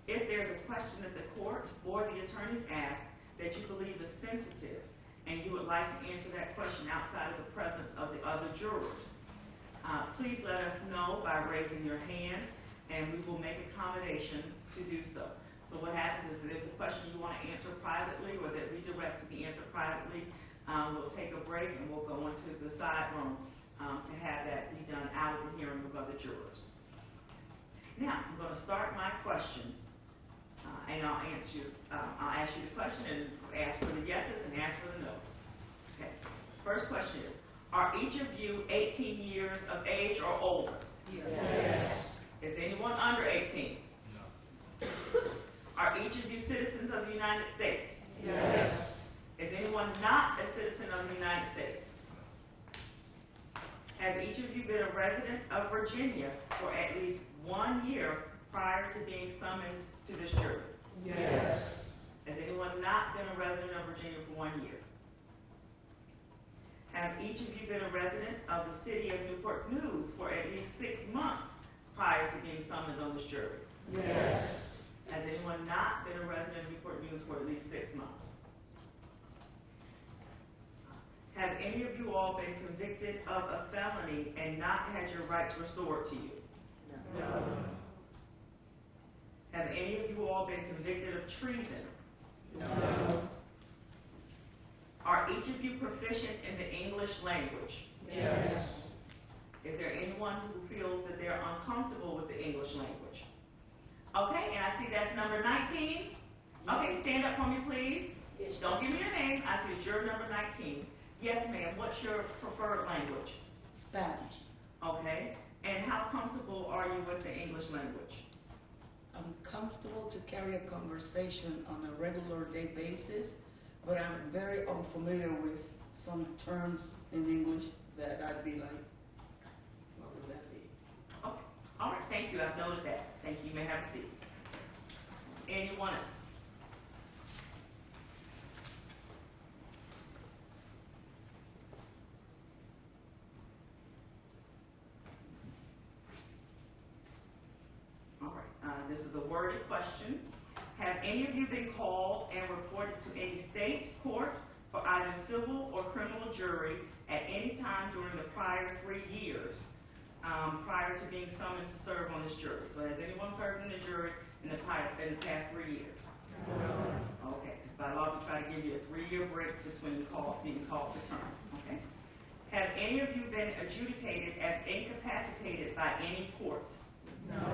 If there's a question that the court or the attorneys ask that you believe is sensitive and you would like to answer that question outside of the presence of the other jurors, please let us know by raising your hand and we will make accommodation to do so. So what happens is if there's a question you want to answer privately or that we direct to be answered privately, we'll take a break and we'll go into the side room to have that be done out of the hearing of other jurors. Now, I'm going to start my questions, and I'll ask you the question and ask for the yeses and ask for the nos. Okay. First question is, are each of you 18 years of age or older? Yes. Is anyone under 18? No. Are each of you citizens of the United States? Yes. Is anyone not a citizen of the United States? Have each of you been a resident of Virginia for at least 1 year prior to being summoned to this jury? Yes. Has anyone not been a resident of Virginia for 1 year? Have each of you been a resident of the city of Newport News for at least 6 months prior to being summoned on this jury? Yes. Has anyone not been a resident of Newport News for at least 6 months? Have any of you all been convicted of a felony and not had your rights restored to you? No. Have any of you all been convicted of treason? No. Are each of you proficient in the English language? Yes. Is there anyone who feels that they're uncomfortable with the English language? Okay, and I see that's number 19. Okay, stand up for me, please. Don't give me your name. I see it's juror number 19. Yes, ma'am. What's your preferred language? Spanish. Okay. And how comfortable are you with the English language? I'm comfortable to carry a conversation on a regular day basis, but I'm very unfamiliar with some terms in English that I'd be like, what would that be? Okay. All right. Thank you. I've noted that. Thank you. You may have a seat. Anyone else? This is a worded question. Have any of you been called and reported to any state court for either civil or criminal jury at any time during the prior 3 years prior to being summoned to serve on this jury? So has anyone served in the jury in the past 3 years? No. Okay. By law, we try to give you a 3-year break between being called for terms. Okay. Have any of you been adjudicated as incapacitated by any court? No.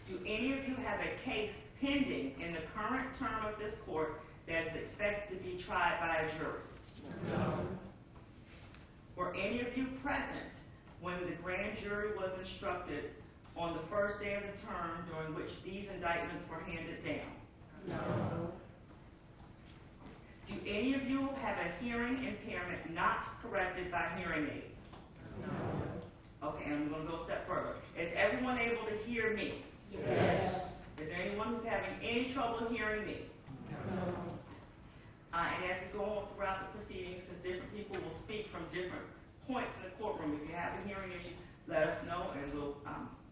Do any of you have a case pending in the current term of this court that is expected to be tried by a jury? No. Were any of you present when the grand jury was instructed on the first day of the term during which these indictments were handed down? No. Do any of you have a hearing impairment not corrected by hearing aids? No. Okay, and I'm going to go a step further. Is everyone able to hear me? Yes. Is there anyone who's having any trouble hearing me? No. And as we go on throughout the proceedings, because different people will speak from different points in the courtroom, if you have a hearing issue, let us know and we'll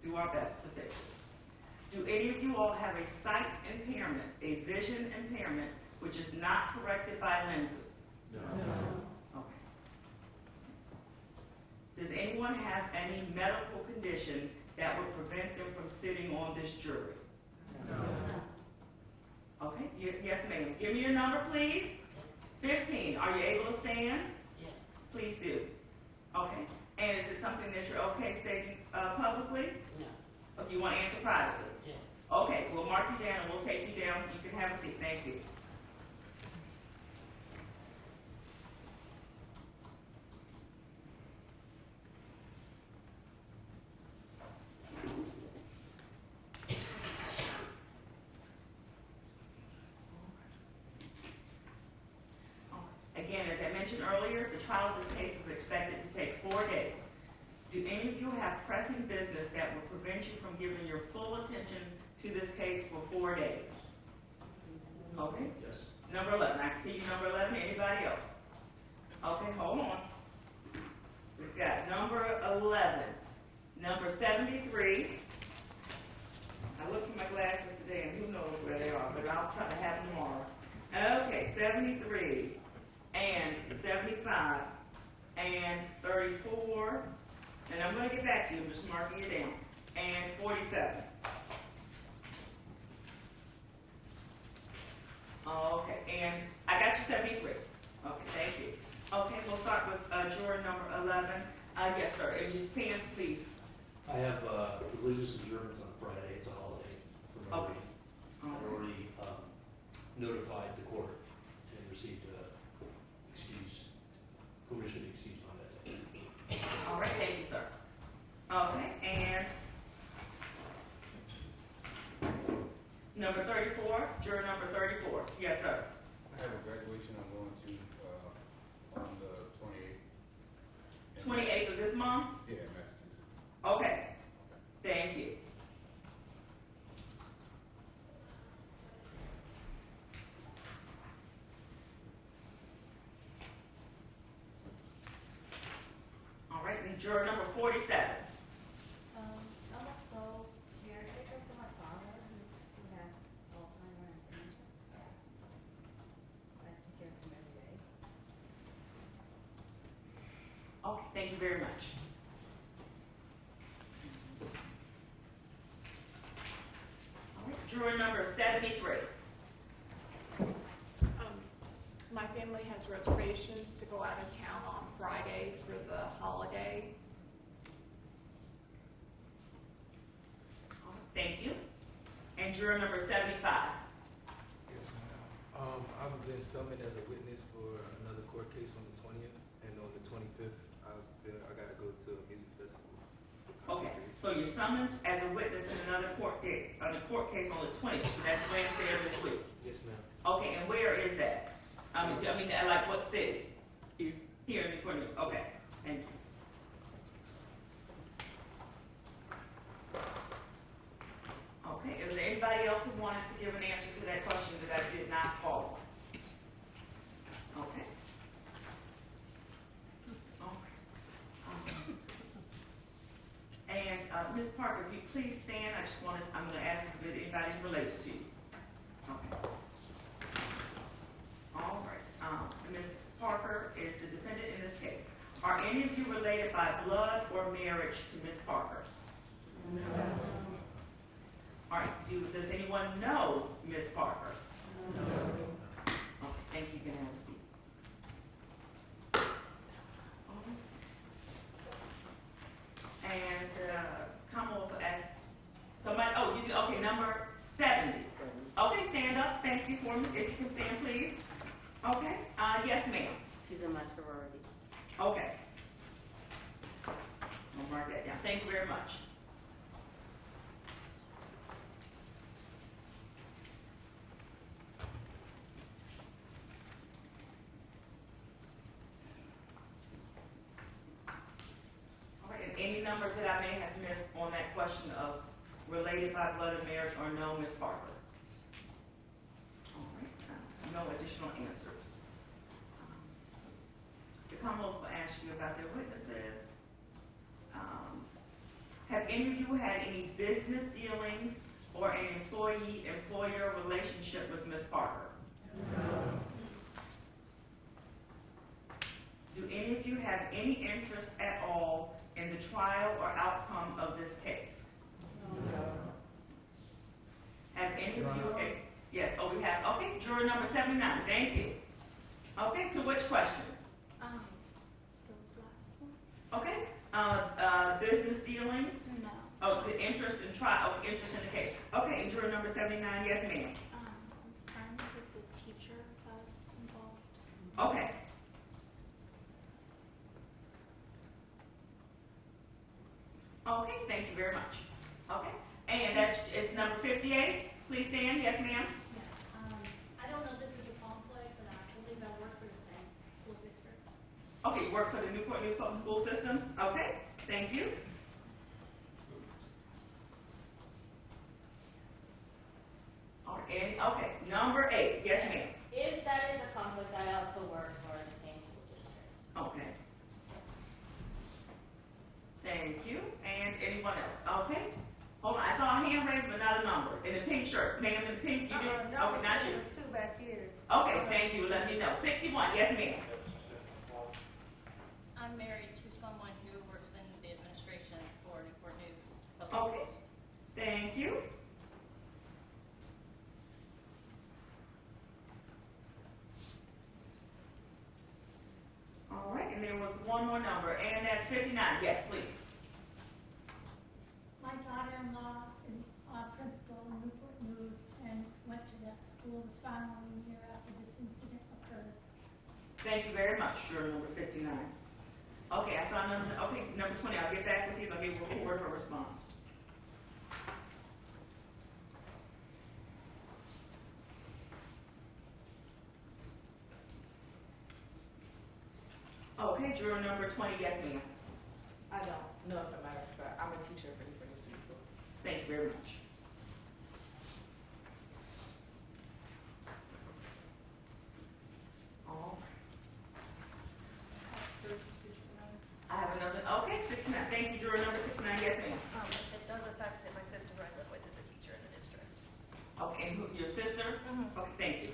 do our best to fix it. Do any of you all have a sight impairment, a vision impairment, which is not corrected by lenses? No. Okay. Does anyone have any medical condition that would prevent them from sitting on this jury? No. Okay, yes ma'am. Give me your number, please. 15, are you able to stand? Yeah. Please do. Okay. And is it something that you're okay stating publicly? No. Or do you want to answer privately? Yeah. Okay, we'll mark you down and we'll take you down. You can have a seat. Thank you. Again, as I mentioned earlier, the trial of this case is expected to take 4 days. Do any of you have pressing business that will prevent you from giving your full attention to this case for 4 days? Okay. Yes. Number 11. I can see you, number 11. Anybody else? Okay, hold on. We've got number 11. Number 73. I looked for my glasses today, and who knows where they are, but I'll try to have them tomorrow. Okay, 73, and 75, and 34, and I'm going to get back to you. I'm just marking it down, and 47. Okay, and I got you 73. Okay, thank you. Okay, we'll start with juror number 11. Yes, sir. If you stand, please. I have religious observance on Friday. It's a holiday for my Okay. week. I've already notified the court and received permission to be excused on that day. All right, thank you, sir. Okay, and number 34, juror number 34. Yes, sir. I have a graduation I'm going to on the 28th. 28th of this month? Yeah, Massachusetts. Okay. Thank you. All right, and juror number 47. I'm also caretaker for my father who has Alzheimer's and dementia. I take care of him every day. Okay, thank you very much. All right, juror number 73. My family has reservations to go out of town on Friday for the holiday. Thank you. And juror number 75. Yes, ma'am. I've been summoned as a witness for another court case on the 20th, and on the 25th, I got to go to a music festival. Okay, so you're summoned as a witness in another court case on the 20th. So that's Wednesday of this week. Yes, ma'am. Okay, and where is that? I mean, like what city? Here in Newport. Okay, thank you. Okay, is there anybody else who wanted to give an answer to that question that I did not call? Okay. And Ms. Parker, if you please stand, I'm going to ask if anybody's related to you. Okay. All right. Ms. Parker is the defendant in this case. Are any of you related by blood or marriage to Ms. Parker? No. All right. Does anyone know Ms. Parker? No. Okay. Thank you. You can have a seat. And Commonwealth asked somebody. Oh, you do. Okay, number 70. Okay, stand up. Thank you for me. If you can stand, please. Okay. Yes, ma'am. She's in my sorority. Okay. I'll mark that down. Thank you very much. All right. And any numbers that I may have missed on that question of related by blood or marriage or no, Ms. Parker? All right. No additional answers. The Commonwealth will ask you about their witnesses. Have any of you had any business dealings or an employee-employer relationship with Ms. Parker? No. Do any of you have any interest at all in the trial or outcome of this case? No. Have any of you? Yes. Oh, we have. Okay. Juror number 79. Thank you. Okay, to which question? The last one? Okay, business dealings? No. Oh, the interest in trial, okay, interest in the case. Okay, and juror number 79, yes ma'am. I'm friends with the teacher that's involved. Okay. Okay, thank you very much. Okay, and it's number 58. Please stand, yes ma'am. I don't know if this is a conflict, but I believe I work for the same school district. Okay, you work for the Newport News Public School Systems? Okay, thank you. All right, and, okay, number 8, yes ma'am. If that is a conflict, I also work for the same school district. Okay. Thank you. And anyone else? Okay. Hold on, I saw a hand raised, but not a number. In the pink shirt. Ma'am, in the pink, you didn't? No, Okay, not you. there's two back here. Okay, thank you. Let me know. 61, yes ma'am. I'm married to someone who works in the administration for Newport News. Okay. Thank you. All right, and there was one more number, and that's 59. Yes, please. My daughter-in-law is principal in Newport News and went to that school the following year after this incident occurred. Thank you very much, juror number 59. Okay, I saw number, okay, number 20. I'll get back with you. Let me record her response. Okay, juror number 20, yes ma'am. I don't know if it matters, but I'm a teacher for Newport News School. Thank you very much. All right. I have another, okay, 69. Thank you, juror number 69, yes ma'am. It does affect if my sister I live with is a teacher in the district. Okay, and who, your sister? Okay, thank you.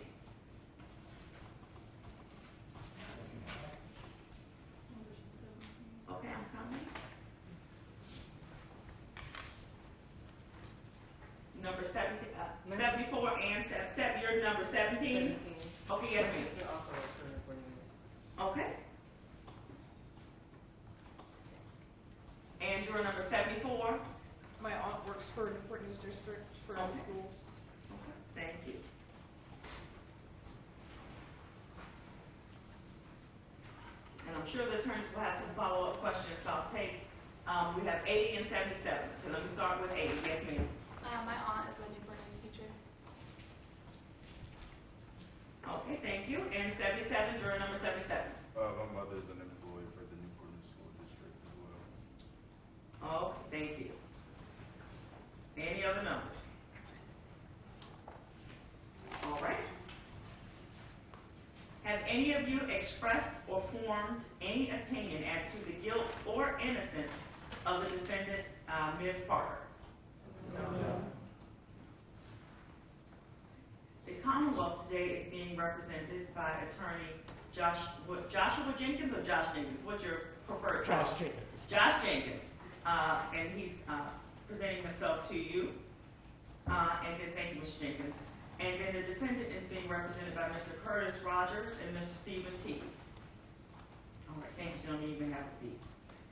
Okay, I'm coming. Number 17, 74 and you're number 17? Okay, yes ma'am. You're also for Newport News. Okay. And juror number 74? My aunt works for Newport News District for all Okay. schools. Okay, thank you. And I'm sure the attorneys will have some follow-up questions, so I'll take, we have 80 and 77. So let me start with 80. Yes, ma'am. My aunt is a Newport News teacher. Okay, thank you. And 77, juror number 77. My mother is an employee for the Newport News School District as well. Okay, thank you. Any other numbers? All right. Have any of you expressed or formed any opinion as to the guilt or innocence of the defendant, Ms. Parker? No. The Commonwealth today is being represented by attorney Joshua Jenkins or Josh Jenkins? What's your preferred choice? Josh Jenkins. Josh Jenkins. And he's presenting himself to you. And then thank you, Mr. Jenkins. And then the defendant is being represented by Mr. Curtis Rogers and Mr. Stephen T. All right, thank you, gentlemen. You can have a seat.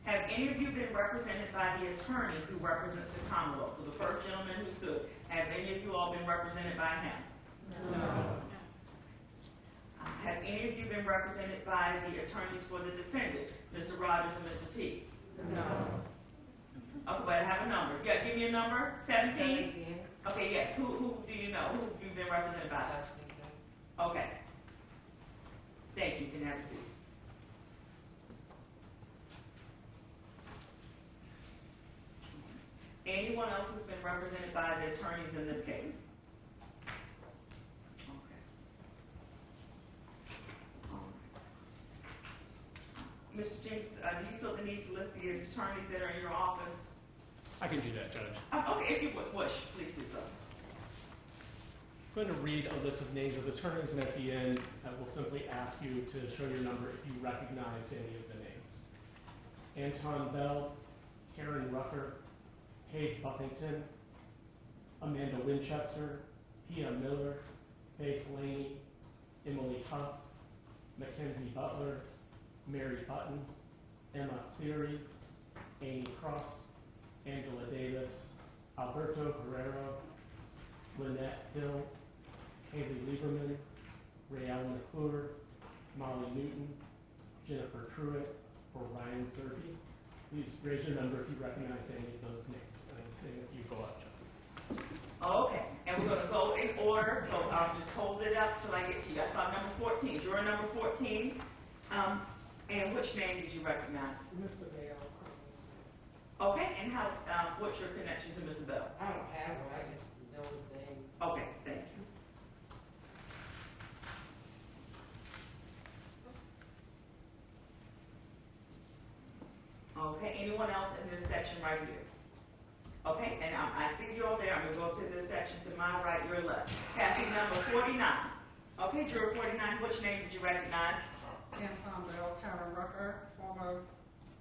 Have any of you been represented by the attorney who represents the Commonwealth? So the first gentleman who stood, have any of you all been represented by him? No. Have any of you been represented by the attorneys for the defendant, Mr. Rogers and Mr. T? No. Okay, but I have a number. Yeah, give me a number. 17? Okay, yes. Who do you know? Who have you been represented by? Okay. Thank you. You can have a seat. Anyone else who's been represented by the attorneys in this case? Okay. Mr. James, do you feel the need to list the attorneys that are in your office? I can do that, Judge. Okay, if you would, wish, please do so. I'm going to read a list of names of attorneys, and at the end, I will simply ask you to show your number if you recognize any of the names. Anton Bell, Karen Rucker, Paige Buffington, Amanda Winchester, Pia Miller, Faith Laney, Emily Huff, Mackenzie Butler, Mary Button, Emma Cleary, Amy Cross, Angela Davis, Alberto Herrero, Lynette Hill, Haley Lieberman, Rael McClure, Molly Newton, Jennifer Truitt, or Ryan Zerby. Please raise your number if you recognize any of those names. And I'm saying if you go up, John. Okay, and we're gonna go in order, so just hold it up till I get to you. I saw number 14, juror number 14. And which name did you recognize? Mr. Bell. Okay, and how, what's your connection to Mr. Bell? I don't have one, I just know his name. Okay, thank you. Okay, anyone else in this section right here? Okay, and I see you over there. I'm going to go to this section to my right, your left. Passing number 49. Okay, juror 49, which name did you recognize? Anton Bell, Karen Rucker, former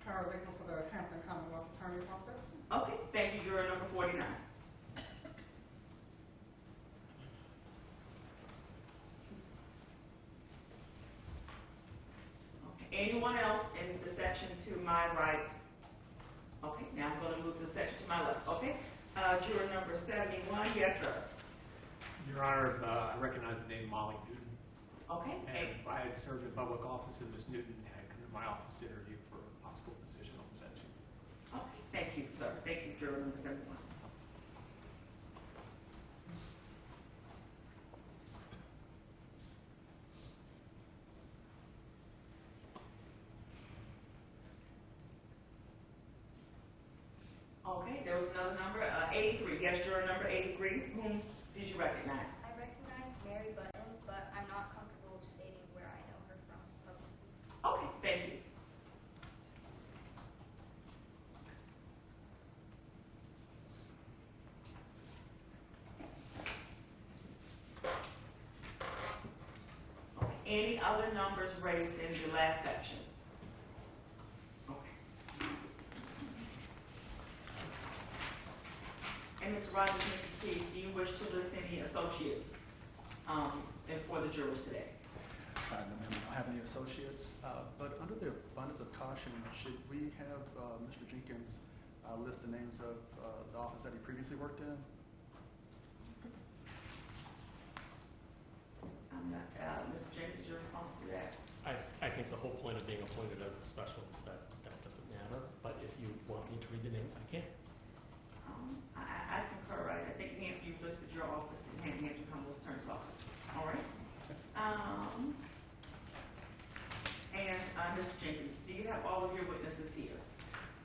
paralegal for the Hampton Commonwealth Attorney's Office. Okay, thank you, juror number 49. Okay, anyone else in the section to my right? Okay, now I'm going to move to the section to my left. Okay, juror number 71, yes, sir. Your Honor, I recognize the name Molly Newton. Okay. And I had served in public office, and Ms. Newton had come to my office to interview for a possible position on the bench. Okay, thank you, sir. Thank you, juror number 71. Okay, there was another number, 83. Yes, juror number 83. Whom did you recognize? I recognize Mary Button, but I'm not comfortable stating where I know her from publicly. Okay, thank you. Okay, any other numbers raised in the last section? Okay. And Mr. Rogers, Mr. T, do you wish to list any associates and for the jurors today? No, ma'am, I don't have any associates, but under the abundance of caution, should we have Mr. Jenkins list the names of the office that he previously worked in? I'm not, Mr. James, your response to that? I think the whole point of being appointed as a specialist, that doesn't matter. But if you want me to read the names, I can. I concur, right? I think Nancy, you've listed your office and Hampton Commonwealth Attorney's Office. All right. And Mr. Jenkins, do you have all of your witnesses here?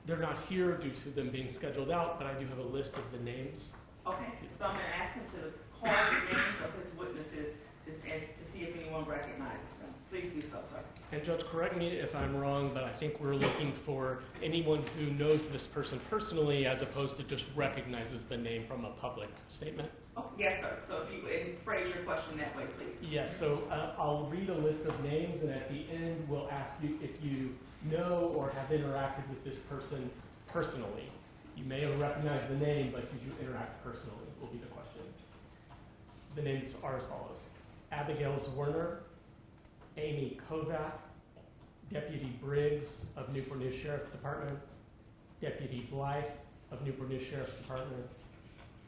They're not here due to them being scheduled out, but I do have a list of the names. Okay, so I'm going to ask him to call the names of his witnesses just as to see if anyone recognizes them. Please do so, sir. And Judge, correct me if I'm wrong, but I think we're looking for anyone who knows this person personally as opposed to just recognizes the name from a public statement. Oh, yes, sir. So if you would phrase your question that way, please. Yes, so I'll read a list of names, and at the end we'll ask you if you know or have interacted with this person personally. You may have recognized the name, but did you interact personally will be the question. The names are as follows. Abigail Zwerner, Amy Kovac, Deputy Briggs of Newport News Sheriff's Department, Deputy Blythe of Newport News Sheriff's Department,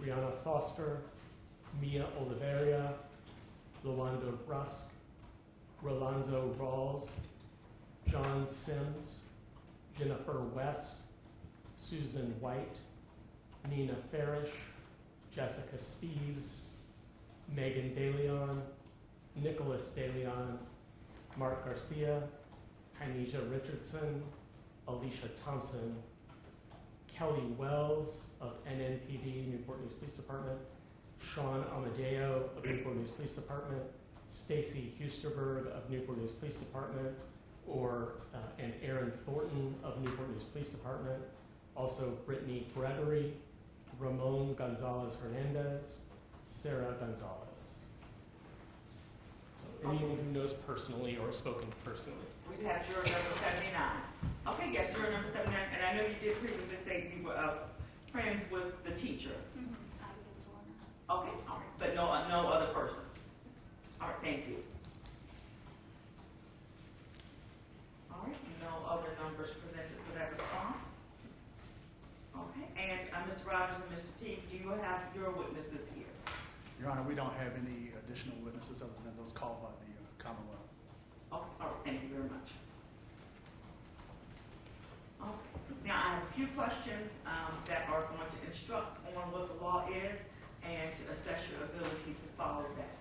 Rihanna Foster, Mia Oliveria, Lawanda Russ, Rolanzo Rawls, John Sims, Jennifer West, Susan White, Nina Farish, Jessica Steves, Megan DeLeon, Nicholas DeLeon, Mark Garcia, Kynesha Richardson, Alicia Thompson, Kelly Wells of NNPD, Newport News Police Department, Sean Amadeo of Newport News Police Department, Stacy Husterberg of Newport News Police Department, and Aaron Thornton of Newport News Police Department, also Brittany Gregory, Ramon Gonzalez Hernandez, Sarah Gonzalez. So anyone who knows personally or has spoken personally. We have juror number 79. Okay, yes, juror number 79. And I know you did previously say you were friends with the teacher. Mm-hmm. Okay, all right. But no other persons. All right, thank you. Your Honor, we don't have any additional witnesses other than those called by the Commonwealth. Okay, all right, thank you very much. Okay, now I have a few questions that are going to instruct on what the law is and to assess your ability to follow that.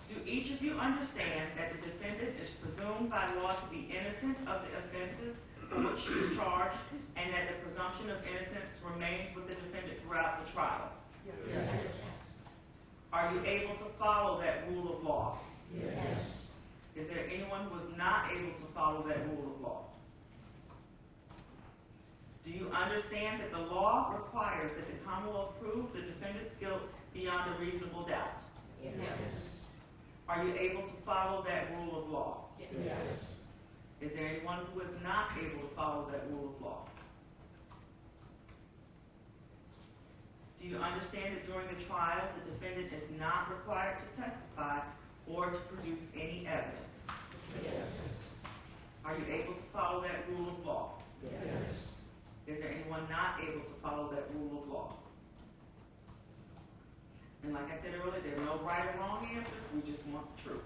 Do each of you understand that the defendant is presumed by law to be innocent of the offenses for which she is charged, and that the presumption of innocence remains with the defendant throughout the trial? Yes. Are you able to follow that rule of law? Yes. Is there anyone who is not able to follow that rule of law? Do you understand that the law requires that the Commonwealth prove the defendant's guilt beyond a reasonable doubt? Yes. Are you able to follow that rule of law? Yes. Is there anyone who is not able to follow that rule of law? Do you understand that during the trial, the defendant is not required to testify or to produce any evidence? Yes. Are you able to follow that rule of law? Yes. Is there anyone not able to follow that rule of law? And like I said earlier, there are no right or wrong answers. We just want the truth.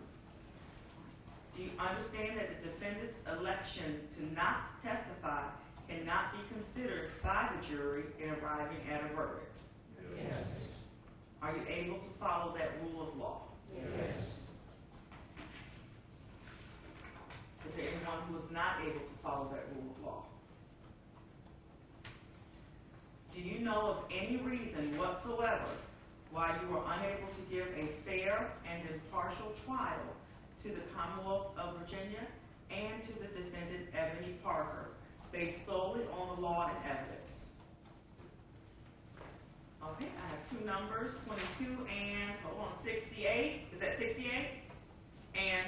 Do you understand that the defendant's election to not testify cannot be considered by the jury in arriving at a verdict? Yes. Are you able to follow that rule of law? Yes. Is there anyone who is not able to follow that rule of law? Do you know of any reason whatsoever why you are unable to give a fair and impartial trial to the Commonwealth of Virginia and to the defendant, Ebony Parker, based solely on the law and evidence? Okay, I have two numbers, 22 and, 68. Is that 68? And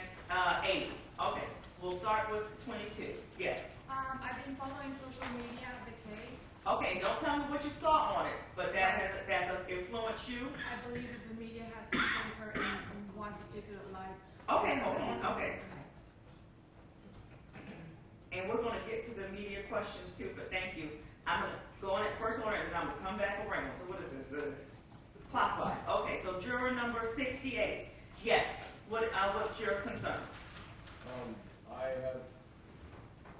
80. Okay, we'll start with 22. Yes. I've been following social media of the case. Okay, don't tell me what you saw on it, but that's influenced you? I believe that the media has portrayed her in one particular light. Okay, hold on, okay. And we're going to get to the media questions too, but thank you. I'm going to go on at first order and then I'm going to come back around. So what is this? Clockwise. Okay, so juror number 68. Yes, what's your concern? I have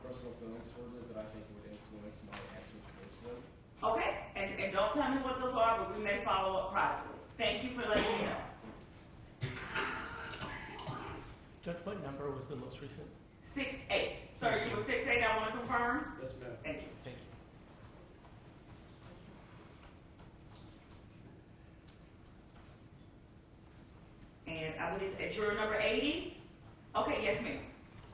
personal feelings for this that I think would influence my answers personally. Okay, and don't tell me what those are, but we may follow up privately. Thank you for letting me know. Judge, what number was the most recent? 6-8. Sir, you were 6-8, I want to confirm? Yes, ma'am. Thank you. Thank you. And I believe juror number 80? Okay, yes, ma'am.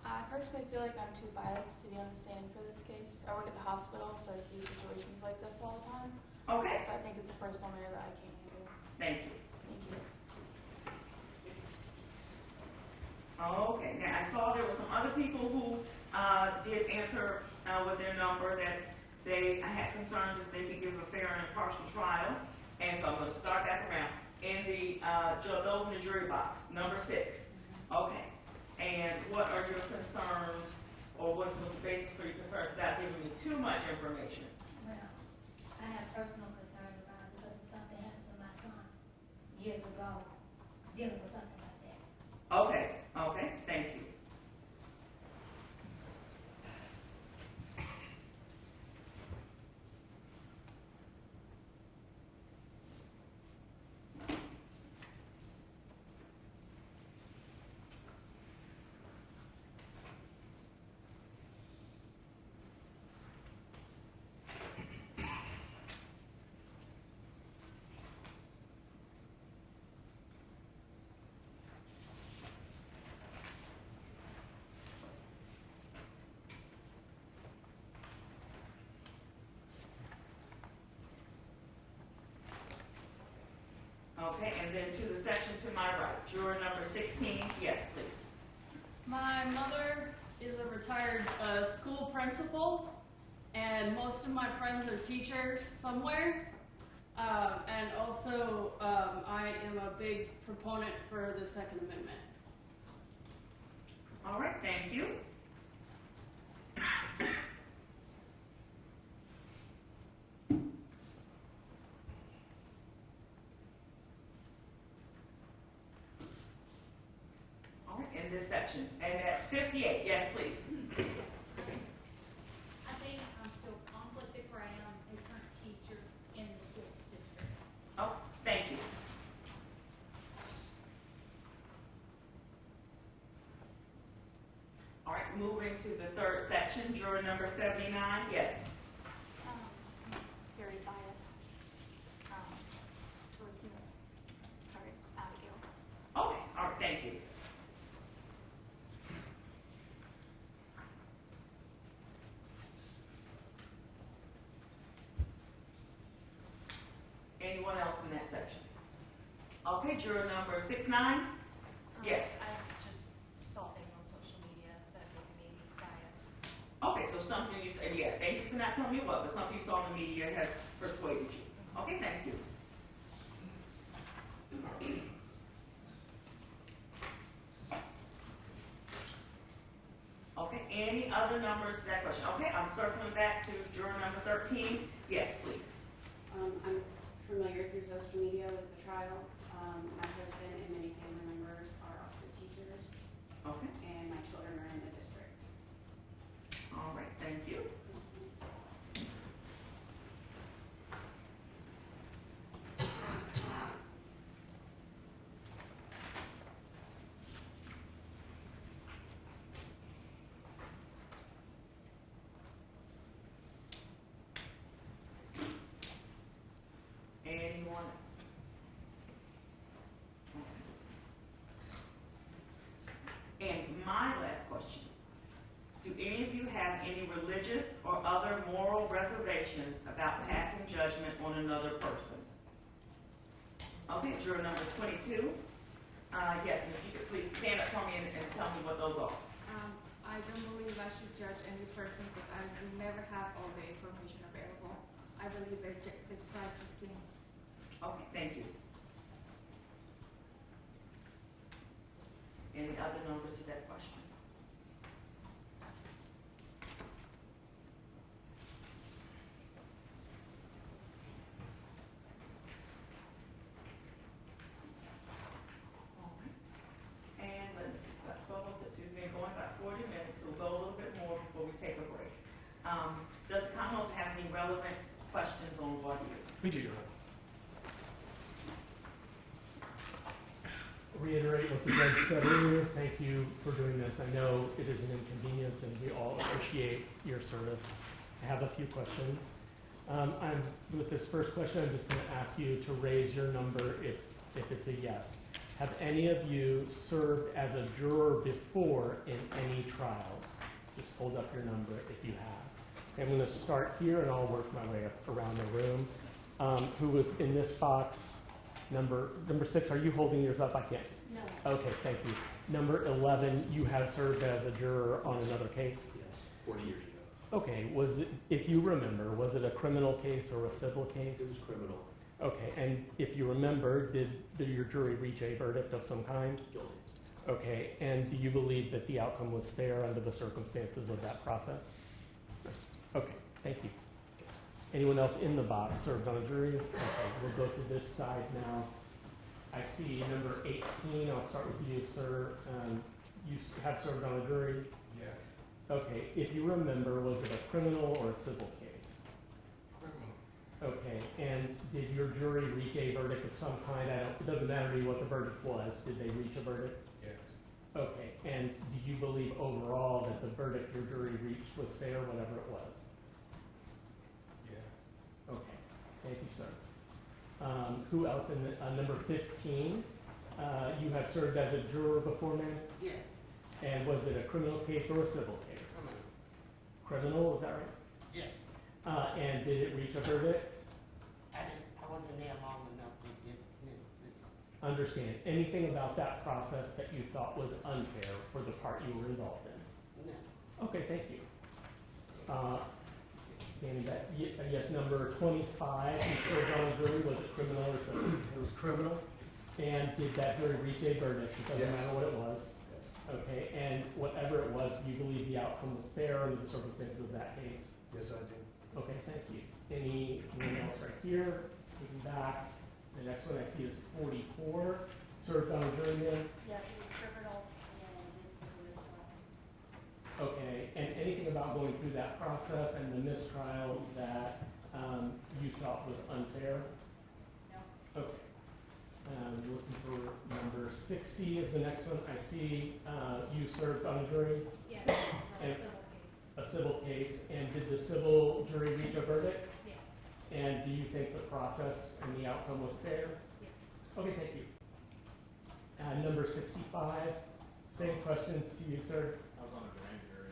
I personally feel like I'm too biased to be on the stand for this case. I work at the hospital, so I see situations like this all the time. Okay. So I think it's a personal matter that I can't handle. Thank you. Thank you. Okay, now I saw there were some other people who did answer with their number that they had concerns if they could give a fair and impartial trial. And so I'm going to start back around. In the those in the jury box, number 6. Okay. And what are your concerns, or what's the basis for your concerns without giving me too much information? Well, I have personal concerns about it because something happened to my son years ago, dealing with something like that. Okay, okay, thank you. Okay, and then to the section to my right, juror number 16, yes, please. My mother is a retired school principal, and most of my friends are teachers somewhere. And also, I am a big proponent for the Second Amendment. All right, thank you. in this section, and that's 58. Yes, please. I think I'm still conflicted where I am a current teacher in the school district. Oh, thank you. All right, moving to the third section, juror number 79. Yes. Very biased towards Miss, Abigail. Okay, all right, thank you. Anyone else in that section? Okay, juror number 69. Yes. I just saw things on social media that made me biased. Okay, so something you said, yeah, thank you for not telling me what, but something you saw in the media has persuaded you. Okay, thank you. Okay, any other numbers to that question? Okay, I'm circling back to juror number 13. Yes, please. I'm familiar through social media with the trial. My husband and many family members are also teachers. Okay. And my children are in the district. All right, thank you. Anyone else? And my last question. Do any of you have any religious or other moral reservations about passing judgment on another person? Okay, juror number 22. Yes, if you could please stand up for me and tell me what those are. I don't believe I should judge any person because I will never have all the information available. I believe that Christ is king. Okay, thank you. Any other numbers to that question? All right. And let's see, it's about 12:06. We've been going about 40 minutes, so we'll go a little bit more before we take a break. Does the Commonwealth have any relevant questions on voir dire? We do, Your Honor. Reiterate what the judge said earlier. Thank you for doing this. I know it is an inconvenience, and we all appreciate your service. I have a few questions. With this first question, I'm just going to ask you to raise your number if it's a yes. Have any of you served as a juror before in any trials? Just hold up your number if you have. Okay, I'm going to start here, and I'll work my way up around the room. Who was in this box? Number 6, are you holding yours up? I can't. No. Okay, thank you. Number 11, you have served as a juror on another case? Yes, 40 years ago. Okay, was it, if you remember, was it a criminal case or a civil case? It was criminal. Okay, and if you remember, did your jury reach a verdict of some kind? Guilty. Okay, and do you believe that the outcome was fair under the circumstances of that process? Okay, thank you. Anyone else in the box served on a jury? Okay, we'll go to this side now. I see number 18. I'll start with you, sir. You have served on a jury? Yes. Okay, if you remember, was it a criminal or a civil case? Criminal. Okay, and did your jury reach a verdict of some kind? It doesn't matter to me what the verdict was. Did they reach a verdict? Yes. Okay, and do you believe overall that the verdict your jury reached was fair, whatever it was? Okay, thank you, sir. Who else in number 15? You have served as a juror before, ma'am? Yes. And was it a criminal case or a civil case? Criminal, is that right? Yes. And did it reach a verdict? I wasn't there long enough to get Understand. Anything about that process that you thought was unfair for the part you were involved in? No. Okay, thank you. Standing back. Yes, number 25, you served on a jury. Was it criminal or civil? It was criminal. And did that jury reach a verdict? It doesn't Yes. matter what it was. Yes. Okay, and whatever it was, do you believe the outcome was fair under the circumstances of that case? Yes, I do. Okay, thank you. Anyone else right here? Moving back. The next one I see is 44. Served on a jury, then? Yes, it was criminal, and Okay, and anything about going through that process and the mistrial that you thought was unfair? No. Okay. Looking for number 60 is the next one. I see you served on a jury. Yes, And a civil case. a civil case. And did the civil jury reach a verdict? Yes. And do you think the process and the outcome was fair? Yes. Okay, thank you. Number 65, same questions to you, sir. I was on a grand jury.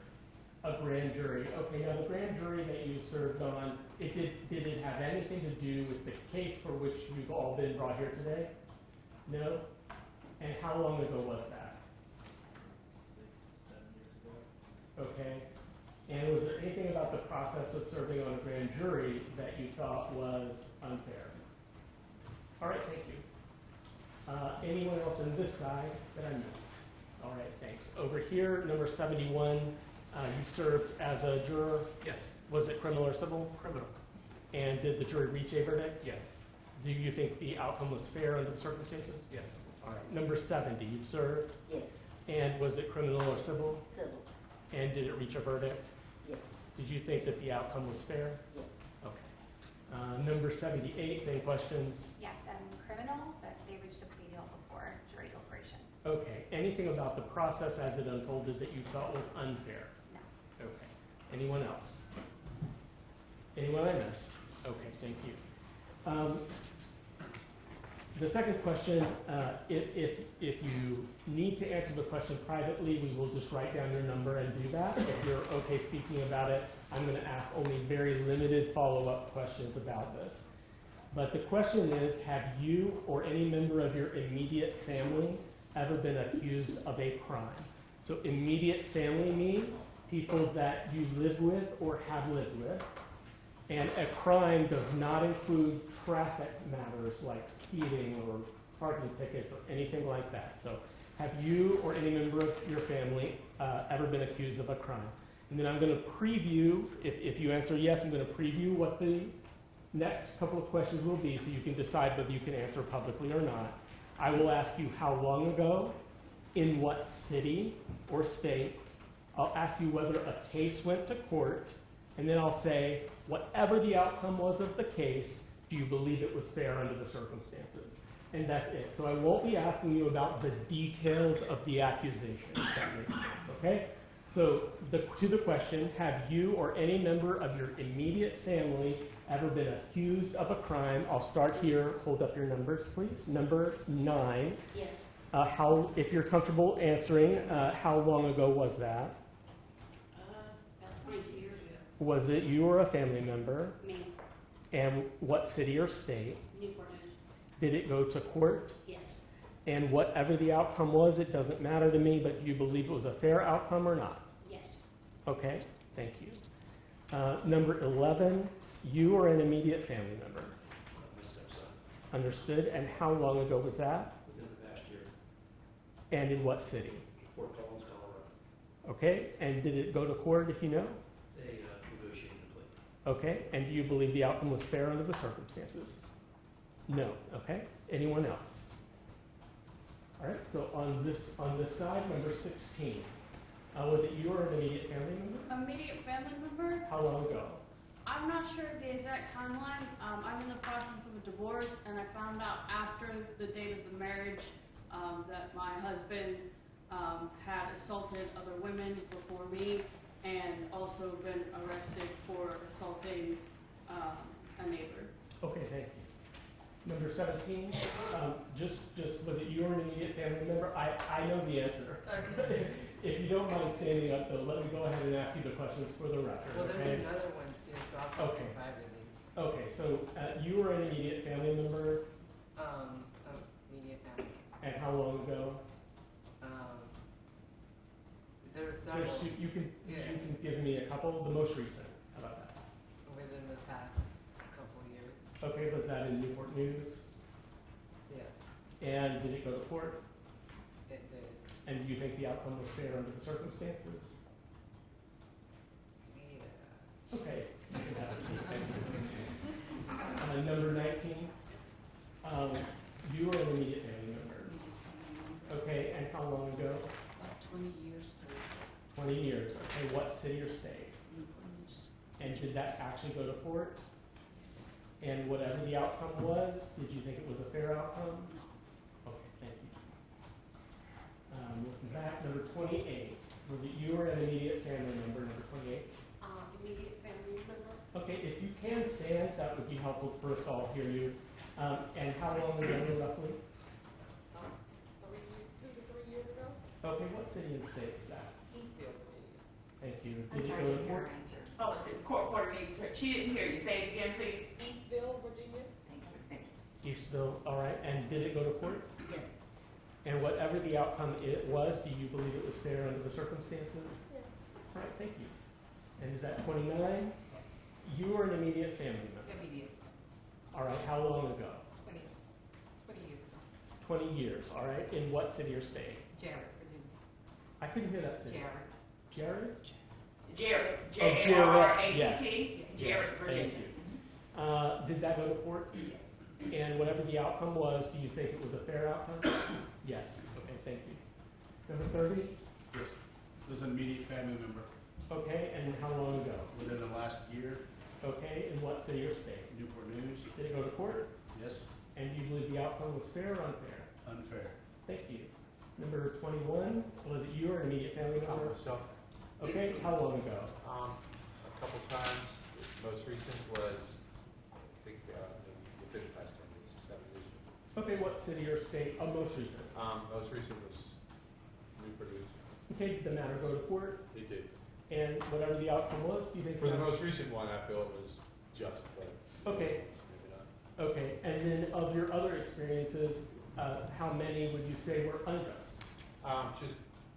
A grand jury. Okay, now the grand jury that you served on, did it have anything to do with the case for which you've all been brought here today? No? And how long ago was that? 6, 7 years ago. Okay. And was there anything about the process of serving on a grand jury that you thought was unfair? All right, thank you. Anyone else on this side that I missed? All right, thanks. Over here, number 71, you served as a juror. Yes. Was it criminal or civil? Criminal. And did the jury reach a verdict? Yes. Do you think the outcome was fair under the circumstances? Yes. All right. Number 70, you served. Yes. And was it criminal or civil? Civil. And did it reach a verdict? Yes. Did you think that the outcome was fair? Yes. Okay. Number 78, same questions. Yes, criminal, but they reached a plea deal before jury deliberation. Okay. Anything about the process as it unfolded that you thought was unfair? No. Okay. Anyone else? Anyone I missed? Okay, thank you. The second question, if you need to answer the question privately, we will just write down your number and do that. If you're okay speaking about it, I'm going to ask only very limited follow-up questions about this. But the question is, have you or any member of your immediate family ever been accused of a crime? So immediate family means people that you live with or have lived with. And a crime does not include traffic matters like speeding or parking tickets or anything like that. So have you or any member of your family ever been accused of a crime? And then I'm going to preview, if you answer yes, I'm going to preview what the next couple of questions will be so you can decide whether you can answer publicly or not. I will ask you how long ago, in what city or state. I'll ask you whether a case went to court, and then I'll say, whatever the outcome was of the case, do you believe it was fair under the circumstances? And that's it. So I won't be asking you about the details of the accusation, if that makes sense, okay? So to the question, have you or any member of your immediate family ever been accused of a crime? I'll start here. Hold up your numbers, please. Number 9. Yes. If you're comfortable answering, how long ago was that? About 22 years ago. Was it you or a family member? Me. And what city or state? Newport. Did it go to court? Yes. And whatever the outcome was, it doesn't matter to me, but do you believe it was a fair outcome or not? Yes. Okay, thank you. Number 11, you or an immediate family member? My stepson, Understood. And how long ago was that? within the past year, And in what city? Fort Collins, Colorado. Okay, and did it go to court if you know? They negotiated a plea. Okay, and do you believe the outcome was fair under the circumstances? No. Okay, anyone else? All right, so on this side, number 16. Was it you or an immediate family member? Immediate family member? How long ago? I'm not sure of the exact timeline. I'm in the process of a divorce, and I found out after the date of the marriage that my husband had assaulted other women before me and also been arrested for assaulting a neighbor. Okay, thank you. Number 17, just was it you or an immediate family member? I know the answer. If you don't mind standing up, though, let me go ahead and ask you the questions for the record. Well, there's okay? another one too, so I'll talk Okay. privately. Okay, so you were an immediate family member, Immediate family. and how long ago? There were several. You can give me a couple. The most recent. How about that? Within the past couple of years. Okay, was that in Newport News? Yeah. And did it go to court? It did. And do you think the outcome was fair under the circumstances? Yeah. Okay. You can have a seat. Thank you. Number 19. You were an immediate family member. Okay, and how long ago? About 20 years. 20 years. Okay. did that actually go to court? And whatever the outcome was, did you think it was a fair outcome? No. Okay, thank you. Looking back, number 28. Was it you or an immediate family member, number 28? Immediate family member. Okay, if you can stand, that would be helpful for us to all hear you. And how long ago, roughly? 2 to 3 years ago. Okay, what city and state is that? Eastville, Virginia. Thank you. I'm Did it trying go to to hear court? her answer. Oh, the court needs her. She didn't hear you. Say it again, please. Eastville, Virginia. Thank you. Eastville, all right. And did it go to court? Yes. And whatever the outcome it was, do you believe it was fair under the circumstances? Yes. All right, thank you. And is that 29? You were an immediate family member. Immediate. All right, how long ago? 20 years. 20 years, all right. In what city or state? Jarrett, Virginia. I couldn't hear that city. Jarrett. Jarrett? Jarrett. Jarrett, J-A-R-R-A-T-T. Jarrett, Yes, Virginia. thank you. Did that go to court? Yes. And whatever the outcome was, do you think it was a fair outcome? Yes. Okay, thank you. Number 30? Yes. It was an immediate family member. Okay, and how long ago? Within the last year. Okay, in what city or state? Newport News. Did it go to court? Yes. And do you believe the outcome was fair or unfair? Unfair. Thank you. Number 21, was it you or an immediate family member? Myself. Okay, how long ago? A couple times. The most recent was, I think, within the past 10 years, 7 years. Okay, what city or state? Oh, most recent. Most recent was Newport News. Okay, did the matter go to court? It did. And whatever the outcome was, do you think? For the most recent one, I feel it was just, but Okay. maybe not. Okay, and then of your other experiences, how many would you say were unjust? Just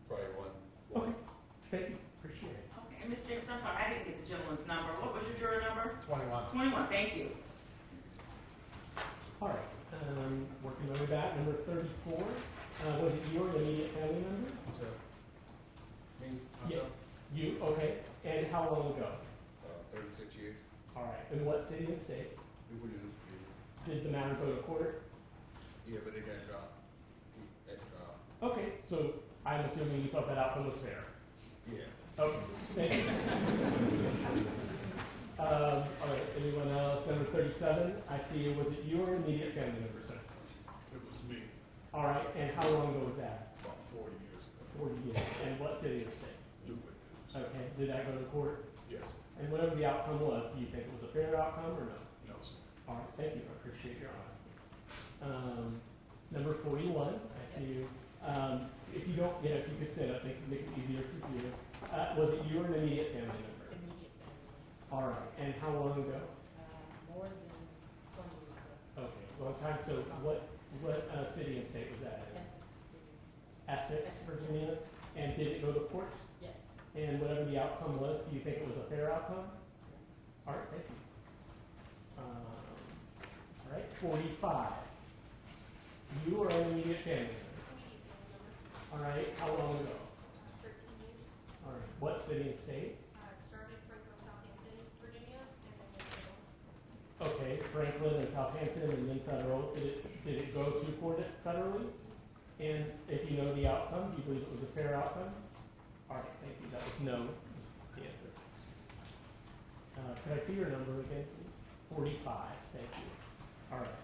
probably one. Okay, thank you, appreciate it. Okay, and Ms. Jackson, I'm sorry, I didn't get the gentleman's number. What was your juror number? 21. 21, thank you. All right, working my way back, number 34, was it you or an immediate family member? So, me, Yeah. myself, You, okay, and how long ago? 36 years. All right, in what city and state? Newport News. Did the matter go to court? Yeah, but they got dropped. At the trial. Okay, so I'm assuming you thought that outcome was fair. Yeah. Okay, thank you. All right, anyone else? Number 37, I see, was it you or immediate family member, sir? It was me, All right, and how long ago was that? about 40 years ago. 40 years. And what city or state? Newport News. Okay, did that go to court? Yes. And whatever the outcome was, do you think it was a fair outcome or no? No, sir. All right, thank you, I appreciate your honesty. Number 41, I see you. If you don't, if you could stand up, makes it easier to hear. Was it you or an immediate family member? Immediate family. All right, and how long ago? More than 20 years ago. Okay, long time. So what city and state was that in? Essex, Virginia. And did it go to court? Yes. And whatever the outcome was, do you think it was a fair outcome? All right, thank you. All right, 45. You or an immediate family member? All right, how long ago? 13 years. All right, what city and state? Started Franklin, Southampton, Virginia, and then Newport. Okay, Franklin and Southampton and then federal. Did it go to court federally? And if you know the outcome, do you believe it was a fair outcome? All right, thank you. That was no, was the answer. Could I see your number again, please? 45, thank you. All right.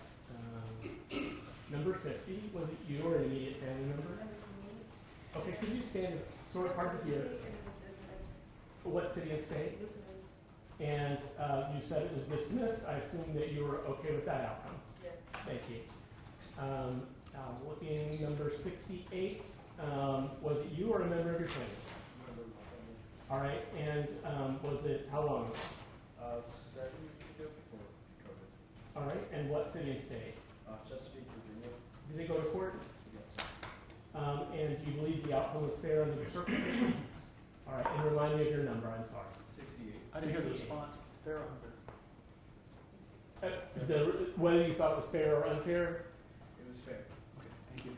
Number 50, was it you or an immediate family member? Okay, could you stand sort of hard to hear? What city and state? And you said it was dismissed. I assume that you were okay with that outcome. Yes. Thank you. Looking number 68, was it you or a member of your family? Member of my family. All right, and was it how long ago? 7 years ago before COVID. All right, and what city and state? Chesapeake, Virginia. Did it go to court? Yes. And do you believe the outcome was fair under the circumstances? All right, and remind me of your number. I'm sorry. 68. I didn't hear the response. Fair or unfair? Whether you thought it was fair or unfair? It was fair. Okay, thank you.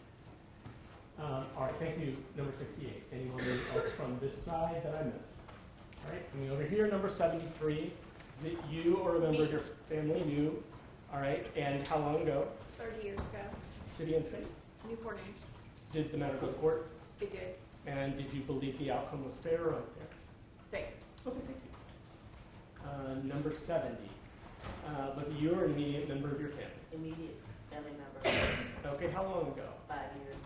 All right, thank you. Number 68. Anyone else from this side that I missed? All right, coming over here, number 73. Is it you or a member of your family? You. All right, and how long ago? 30 years ago. City and state? Newport News. Did the matter go to court? It did. And did you believe the outcome was fair or unfair? Fair. Okay, thank you. Number 70. Was it you or an immediate member of your family? Immediate family member. Okay, how long ago? 5 years.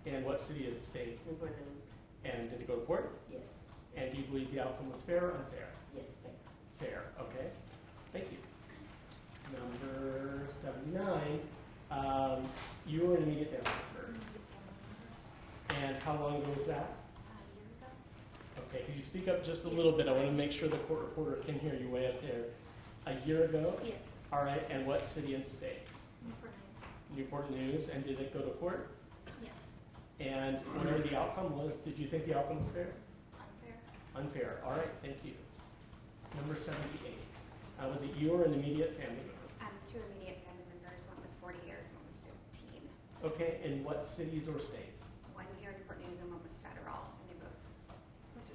And what city or state? Newport News. And did it go to court? Yes. And do you believe the outcome was fair or unfair? Yes, fair. Fair, okay. Thank you. Number 79. You were an immediate family member. And how long ago was that? Okay, could you speak up just a little bit? I want to make sure the court reporter can hear you way up there. A year ago? Yes. All right, and what city and state? Newport News. Newport News, and did it go to court? Yes. And whatever the outcome was, did you think the outcome was fair? Unfair. Unfair, all right, thank you. Number 78. Was it you or an immediate family member? Two immediate family members. One was 40 years, one was 15. Okay, in what cities or states? One here in Newport News and one was federal, and they both went to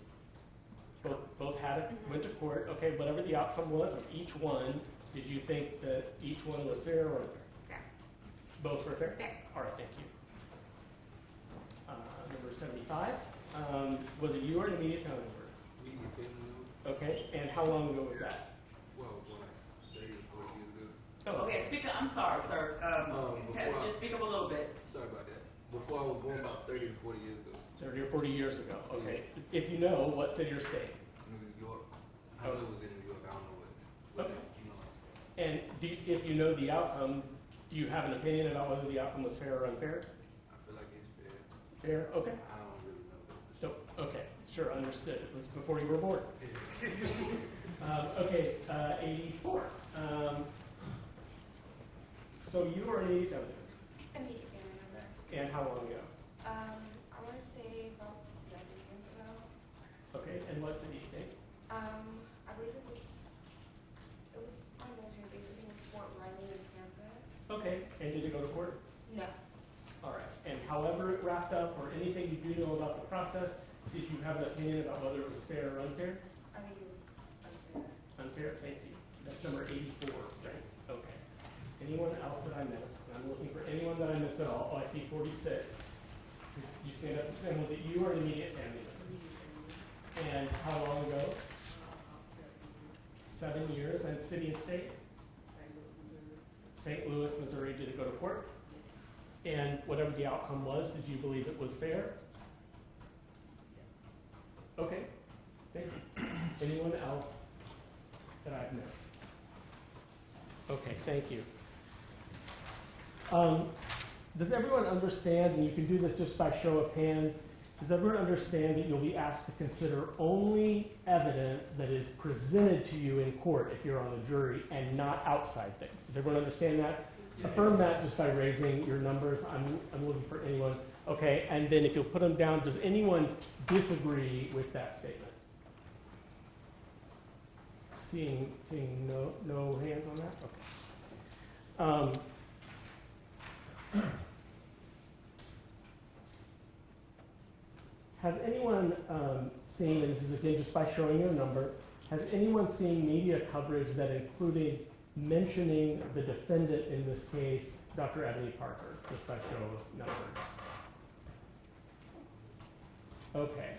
Both had it, went to court. Okay, whatever the outcome was of each one, did you think that each one was fair or unfair? fair. Both were fair? Fair. All right, thank you. Number 75. Was it you or an immediate family member? Immediate family member. Okay, and how long ago was that? Well, 30 to 40 years ago. Oh, Okay, speak up. I'm sorry, sir. Just speak up a little bit. Sorry about that. Before I was born, about 30 to 40 years ago. 30 or 40 years ago. Okay. If you know, what city or state? New York. I know it was in New York. I don't know what Okay. you know. And if you know the outcome, do you have an opinion about whether the outcome was fair or unfair? I feel like it's fair. Fair? Okay. I don't really know. So, okay. Sure, understood. It was before you were born. Okay, 84. So you were an immediate family member. Immediate family member. And how long ago? I want to say about 7 years ago. Okay, and what city, state? I believe it was on a military base. I think it was Fort Riley in Kansas. Okay, and did it go to court? No. All right, and however it wrapped up, or anything you do know about the process, did you have an opinion about whether it was fair or unfair? I think it was unfair. Unfair, thank you. That's number 84, right? Okay. Anyone else that I missed? I'm looking for anyone that I missed at all. Oh, I see 46. You stand up and was it you or an immediate family member? And how long ago? 7 years. And city and state? St. Louis, Missouri. Did it go to court? And whatever the outcome was, did you believe it was fair? Okay. Thank you. Anyone else that I've missed? Okay, thank you. Does everyone understand, and you can do this just by show of hands, does everyone understand that you'll be asked to consider only evidence that is presented to you in court if you're on the jury and not outside things? Does everyone understand that? Yes. Affirm that just by raising your numbers. I'm looking for anyone. Okay, and then if you'll put them down, does anyone disagree with that statement? Seeing no hands on that? Okay. Has anyone seen, and this is again just by showing your number, has anyone seen media coverage that included mentioning the defendant in this case, Dr. Ebony Parker, just by show of numbers? Okay.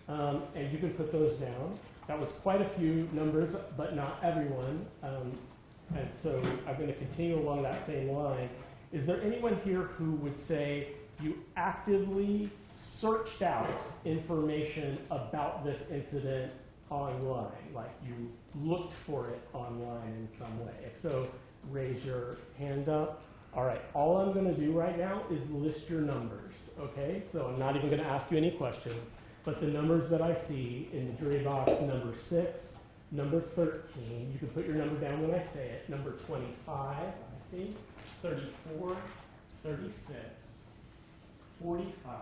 And you can put those down. That was quite a few numbers, but not everyone. And so I'm going to continue along that same line. Is there anyone here who would say you actively searched out information about this incident online, like you looked for it online in some way? If so, raise your hand up. All right, all I'm going to do right now is list your numbers, okay? So I'm not even going to ask you any questions, but the numbers that I see in the jury box, number 6, number 13, you can put your number down when I say it, number 25, I see, 34, 36, 45,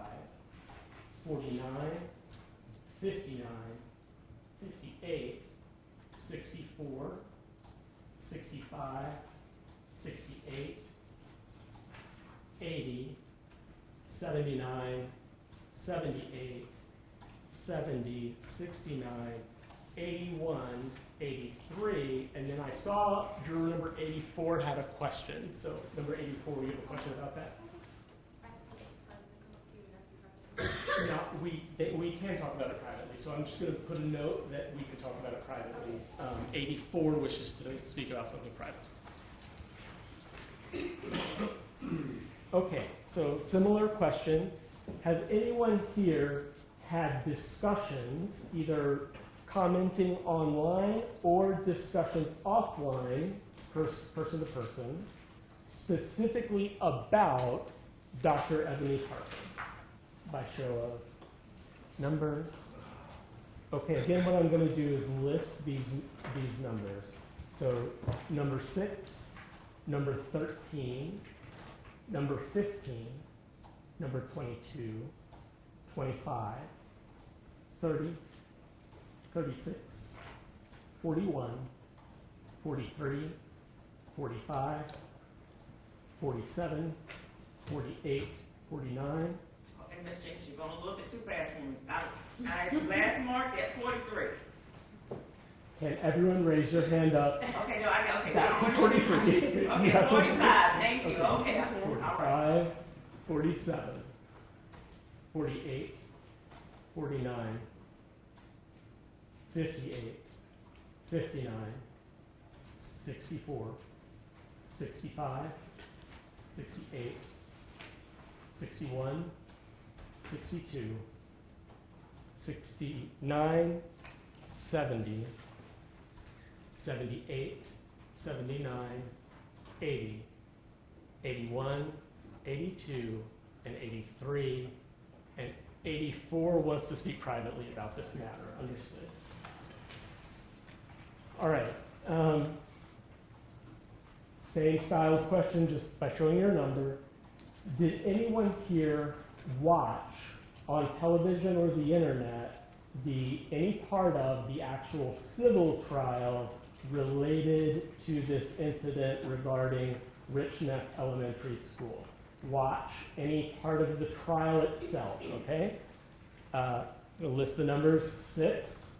49, 59, 58, 64, 65, 68, 80, 79, 78, 70, 69, 81, 83, and then I saw juror number 84 had a question. So number 84, you have a question about that? Now, we can talk about it privately, so I'm just going to put a note that we could talk about it privately. 84 wishes to speak about something private. Okay, so similar question. Has anyone here had discussions, either commenting online or discussions offline, person to person, specifically about Dr. Ebony Parker? By show of numbers. Okay, again, what I'm going to do is list these numbers. So number 6, number 13, number 15, number 22, 25, 30, 36, 41, 43, 45, 47, 48, 49. Okay, Ms. Jenkins, you're going a little bit too fast for me. I last marked at 43. Can everyone raise your hand up? Okay, no, okay. That's 43. Okay, 45. Thank you. Okay. 45, 47, 48, 49, 58, 59, 64, 65, 68, 61, 62, 69, 70, 78, 79, 80, 81, 82, and 83, and 84 wants to speak privately about this matter. Understood. All right. Same style of question, just by showing your number. Did anyone here watch on television or the internet any part of the actual civil trial related to this incident regarding Richneck Elementary School? Watch any part of the trial itself, okay? We'll list the numbers: 6,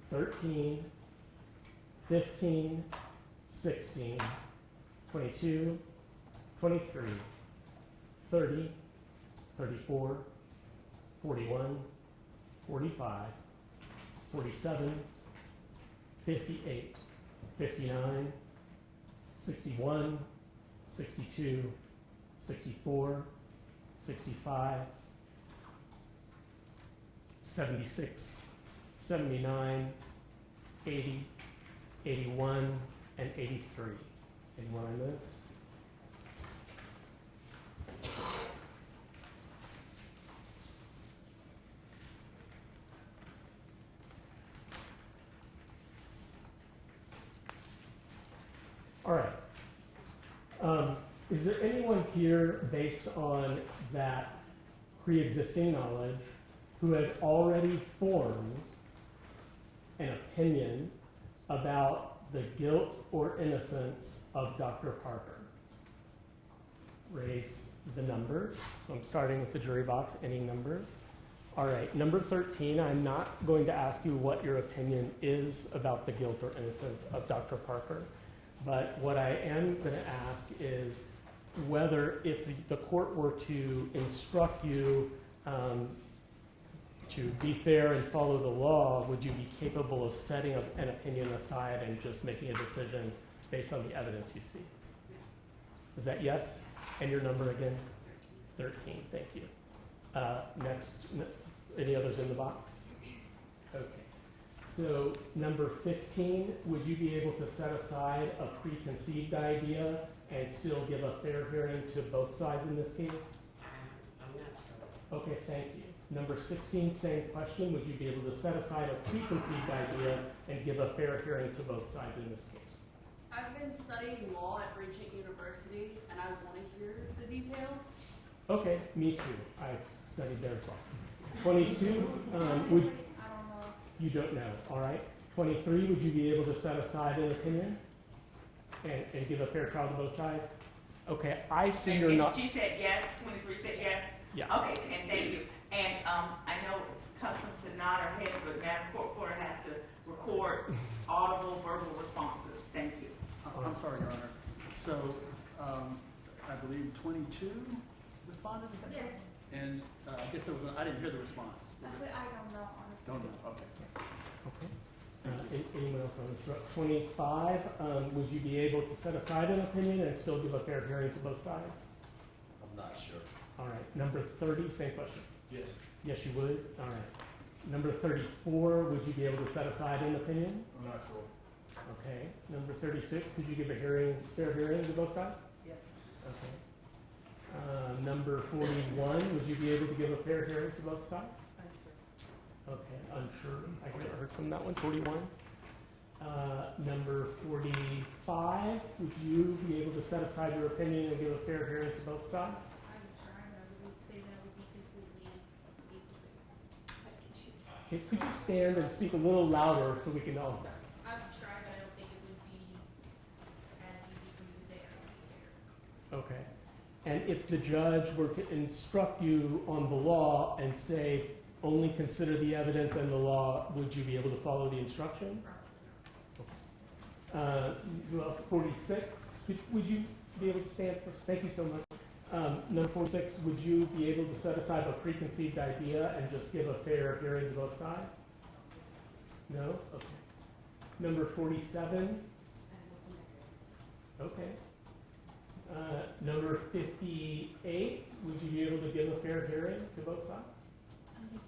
13, 15, 16, 22, 23, 30, 34, 41, 45, 47, 58, 59, 61, 62, 64, 65, 76, 79, 80, 81, and 83. Anyone on this? All right. Is there anyone here, based on that pre-existing knowledge, who has already formed an opinion about the guilt or innocence of Dr. Parker? Raise the numbers. So I'm starting with the jury box. Any numbers? All right. Number 13, I'm not going to ask you what your opinion is about the guilt or innocence of Dr. Parker. But what I am going to ask is whether, if the court were to instruct you to be fair and follow the law, would you be capable of setting an opinion aside and just making a decision based on the evidence you see? Is that yes? And your number again? 13. Thank you. Next, any others in the box? Okay. So number 15, would you be able to set aside a preconceived idea and still give a fair hearing to both sides in this case? I'm not sure. Okay, thank you. Number 16, same question. Would you be able to set aside a preconceived idea and give a fair hearing to both sides in this case? I've been studying law at Richneck University, and I want to hear the details. Okay, me too. I studied there as well. 22, would you don't know, all right. 23, would you be able to set aside an opinion and give a fair trial to both sides? Okay, I see you're not. She said yes. 23 said yes. Yeah. Okay, and thank you. And I know it's custom to nod our heads, but Madam Court Reporter has to record audible, verbal responses. Thank you. I'm sorry, Your Honor. So I believe 22 responded. Is that correct? And I guess there was, I didn't hear the response. I said I don't know, honestly. Don't know, okay. Okay. Anyone else on this? 25, would you be able to set aside an opinion and still give a fair hearing to both sides? I'm not sure. All right. Number 30, same question. Yes. Yes, you would? All right. Number 34, would you be able to set aside an opinion? I'm not sure. Okay. Number 36, could you give a fair hearing to both sides? Yes. Okay. Number 41, would you be able to give a fair hearing to both sides? Okay, unsure. I heard from that one. 41. Number 45, would you be able to set aside your opinion and give a fair hearing to both sides? I'm trying, I would say that would be completely Okay, could you stand and speak a little louder so we can all? I've tried, but I don't think it would be as easy for me to say I don't think fair. Okay. And if the judge were to instruct you on the law and say, only consider the evidence and the law, would you be able to follow the instruction? Who else? 46. Would you be able to stand for? Thank you so much. Number 46. Would you be able to set aside a preconceived idea and just give a fair hearing to both sides? No. Okay. Number 47. Okay. Number 58. Would you be able to give a fair hearing to both sides? I'm thinking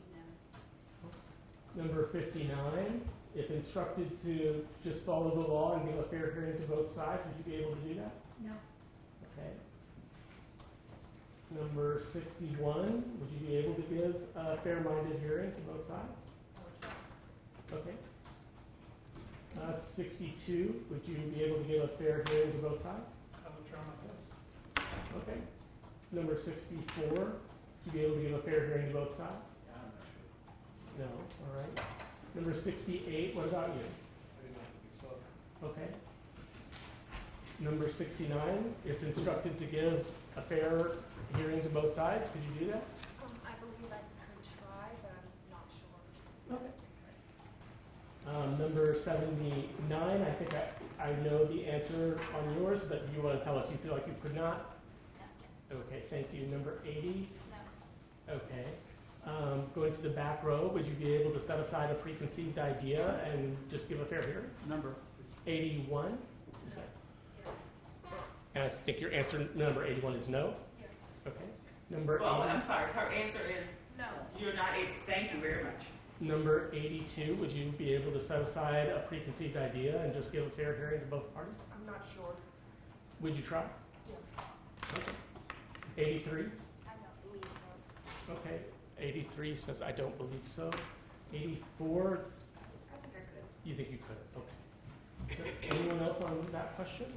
no. Number 59, if instructed to just follow the law and give a fair hearing to both sides, would you be able to do that? No. Okay. Number 61, would you be able to give a fair-minded hearing to both sides? Okay. 62, would you be able to give a fair hearing to both sides? I would try my best. Okay. Number 64, would you be able to give a fair hearing to both sides? No. All right. Number 68, what about you? I do not think so. Okay. Number 69, if instructed to give a fair hearing to both sides, could you do that? I believe I could try, but I'm not sure. Okay. Number 79, I think I know the answer on yours, but do you want to tell us you feel like you could not? No. Okay, thank you. Number 80? No. Okay. Going to the back row, would you be able to set aside a preconceived idea and just give a fair hearing? Number 81? And I think your answer, number 81, is no? Yes. Okay. Number Well, 80, I'm sorry, her answer is No. you're not able, thank you very much. number 82, would you be able to set aside a preconceived idea and just give a fair hearing to both parties? I'm not sure. Would you try? Yes. Okay. 83? I don't believe so. Okay. 83 says, I don't believe so. 84, I think I could. you think you could? Okay. Is there anyone else on that question?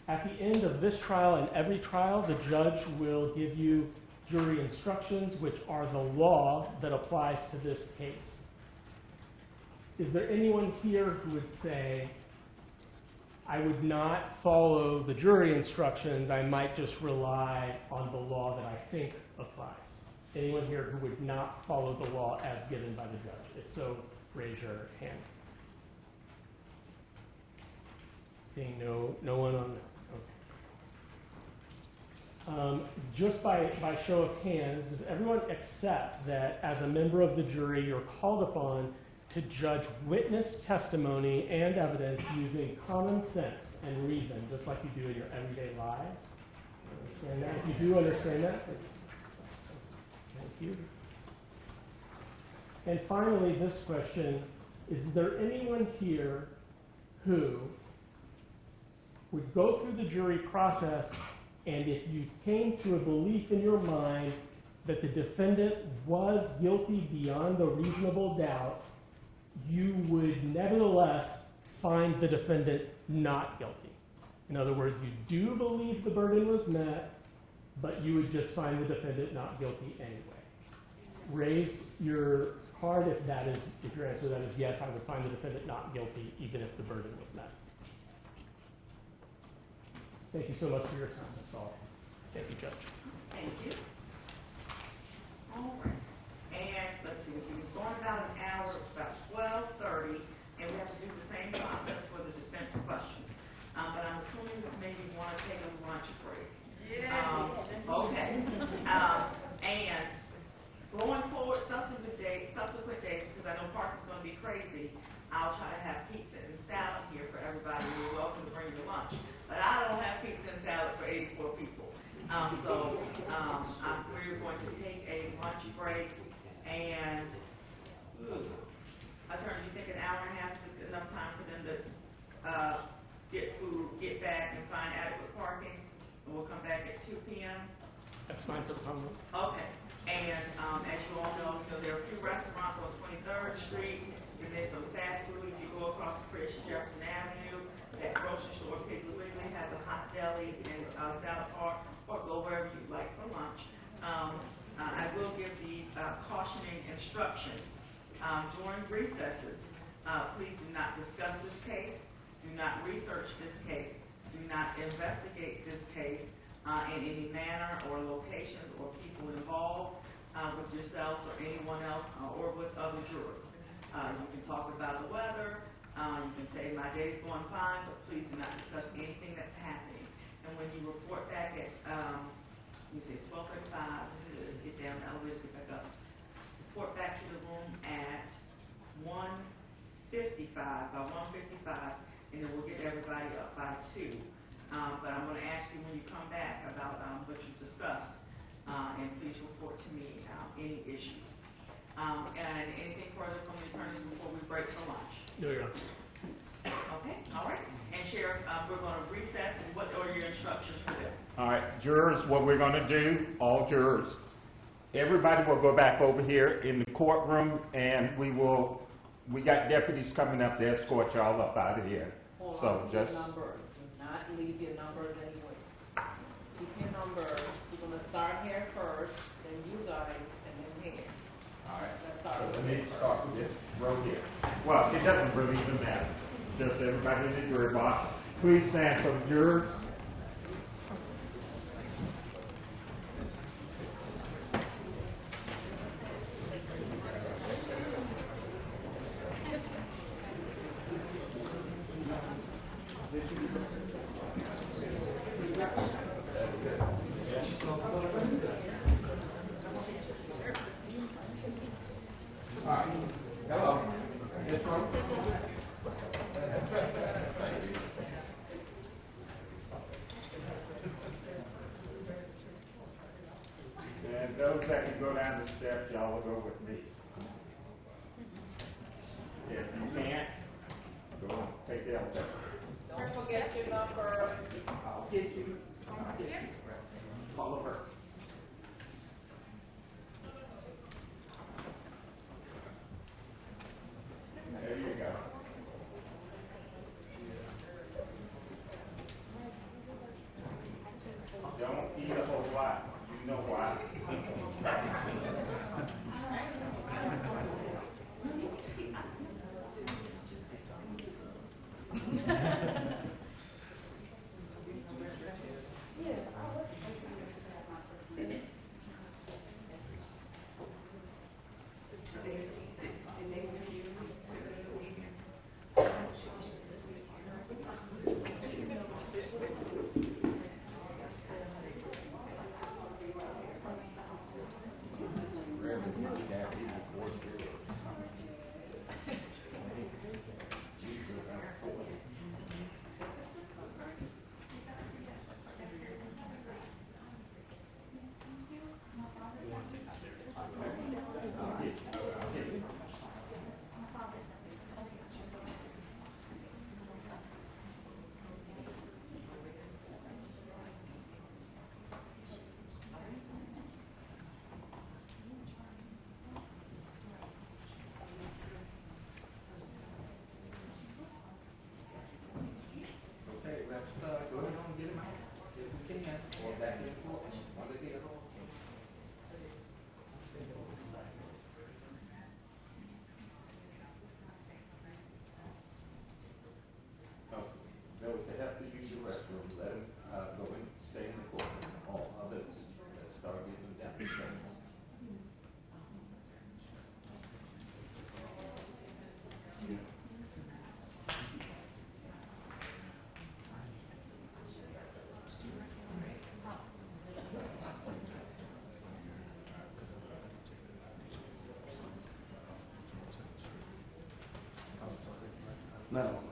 At the end of this trial and every trial, the judge will give you jury instructions, which are the law that applies to this case. Is there anyone here who would say, I would not follow the jury instructions, I might just rely on the law that I think applies? Anyone here who would not follow the law as given by the judge? If so, raise your hand. Seeing no one on that. Okay. Just by show of hands, does everyone accept that as a member of the jury, you're called upon to judge witness testimony and evidence using common sense and reason, just like you do in your everyday lives? Understand that? If you do understand that, thank you. And finally, this question, is there anyone here who would go through the jury process, and if you came to a belief in your mind that the defendant was guilty beyond a reasonable doubt, you would nevertheless find the defendant not guilty? In other words, you do believe the burden was met, but you would just find the defendant not guilty anyway. Raise your card if your answer to that is yes, I would find the defendant not guilty even if the burden was met. Thank you so much for your time. That's all. Thank you, Judge. Thank you. All right. And let's see, we've gone about an hour, it's about 12:30, and we have to do the same process for the defense questions. But I'm assuming that maybe one or two fine for the public. Okay, and, as you all know, there are a few restaurants on 23rd Street, and there's some fast food. If you go across Chris Jefferson Avenue, that grocery store, Piggly Wiggly, has a hot deli in South Park, or go wherever you like for lunch. I will give the cautioning instructions. During recesses, please do not discuss this case, do not research this case, do not investigate this case in any manner or locations or people involved with yourselves or anyone else or with other jurors. You can talk about the weather, you can say my day's going fine, but please do not discuss anything that's happening. And when you report back at, you say it's 12:35, get down the elevator, get back up. Report back to the room at 1:55, by 1:55, and then we'll get everybody up by 2. But I'm going to ask you when you come back about what you discussed, and please report to me any issues. And anything further from the attorneys before we break for lunch? No, Your Honor. Okay, all right. And Sheriff, we're going to recess, and what are your instructions for them? All right, jurors, what we're going to do, all jurors, everybody will go back over here in the courtroom, and we got deputies coming up to escort y'all up out of here. Hold So on to just, your numbers. Do not leave your numbers anywhere. Keep your numbers. We're going to start here first, then you guys, and then here. all right. Let's start So with let me this. start with this row here. Well, it doesn't really even matter. Just everybody in the jury box. Please stand for the jurors. All right. Hello. This one. And those that can go down the steps, y'all will go with me. If you can't, go on, take the elevator. Don't forget your number. I'll get you. I'll get you. Follow her. There you go. Don't eat a whole lot. You know why. And they refuse Okay, let's go ahead and get him out. If we can, or back in court, one of the other. Oh, those that have to use your restroom, let them go and stay in the courtroom. All others, let's start getting them down the stairs. None of them.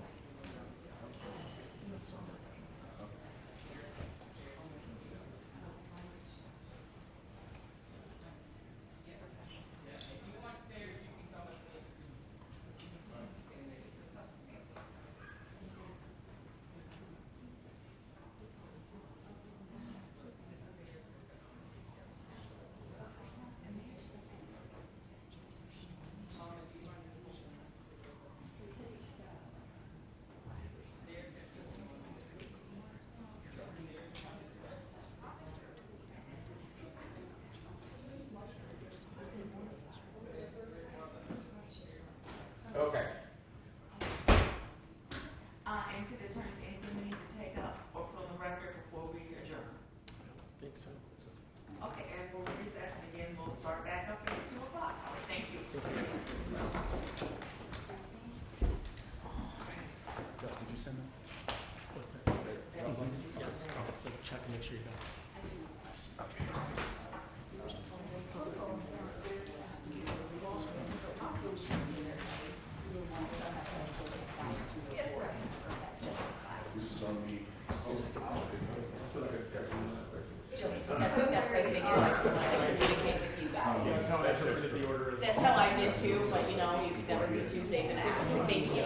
sure you got it. I do have a question. You were just wondering, you didn't want to have to class to report that just class. That's what I figured, I communicate with you guys. That's how I interpreted the order. That's how I did too, but you know, you could never be too safe and ask. Thank you.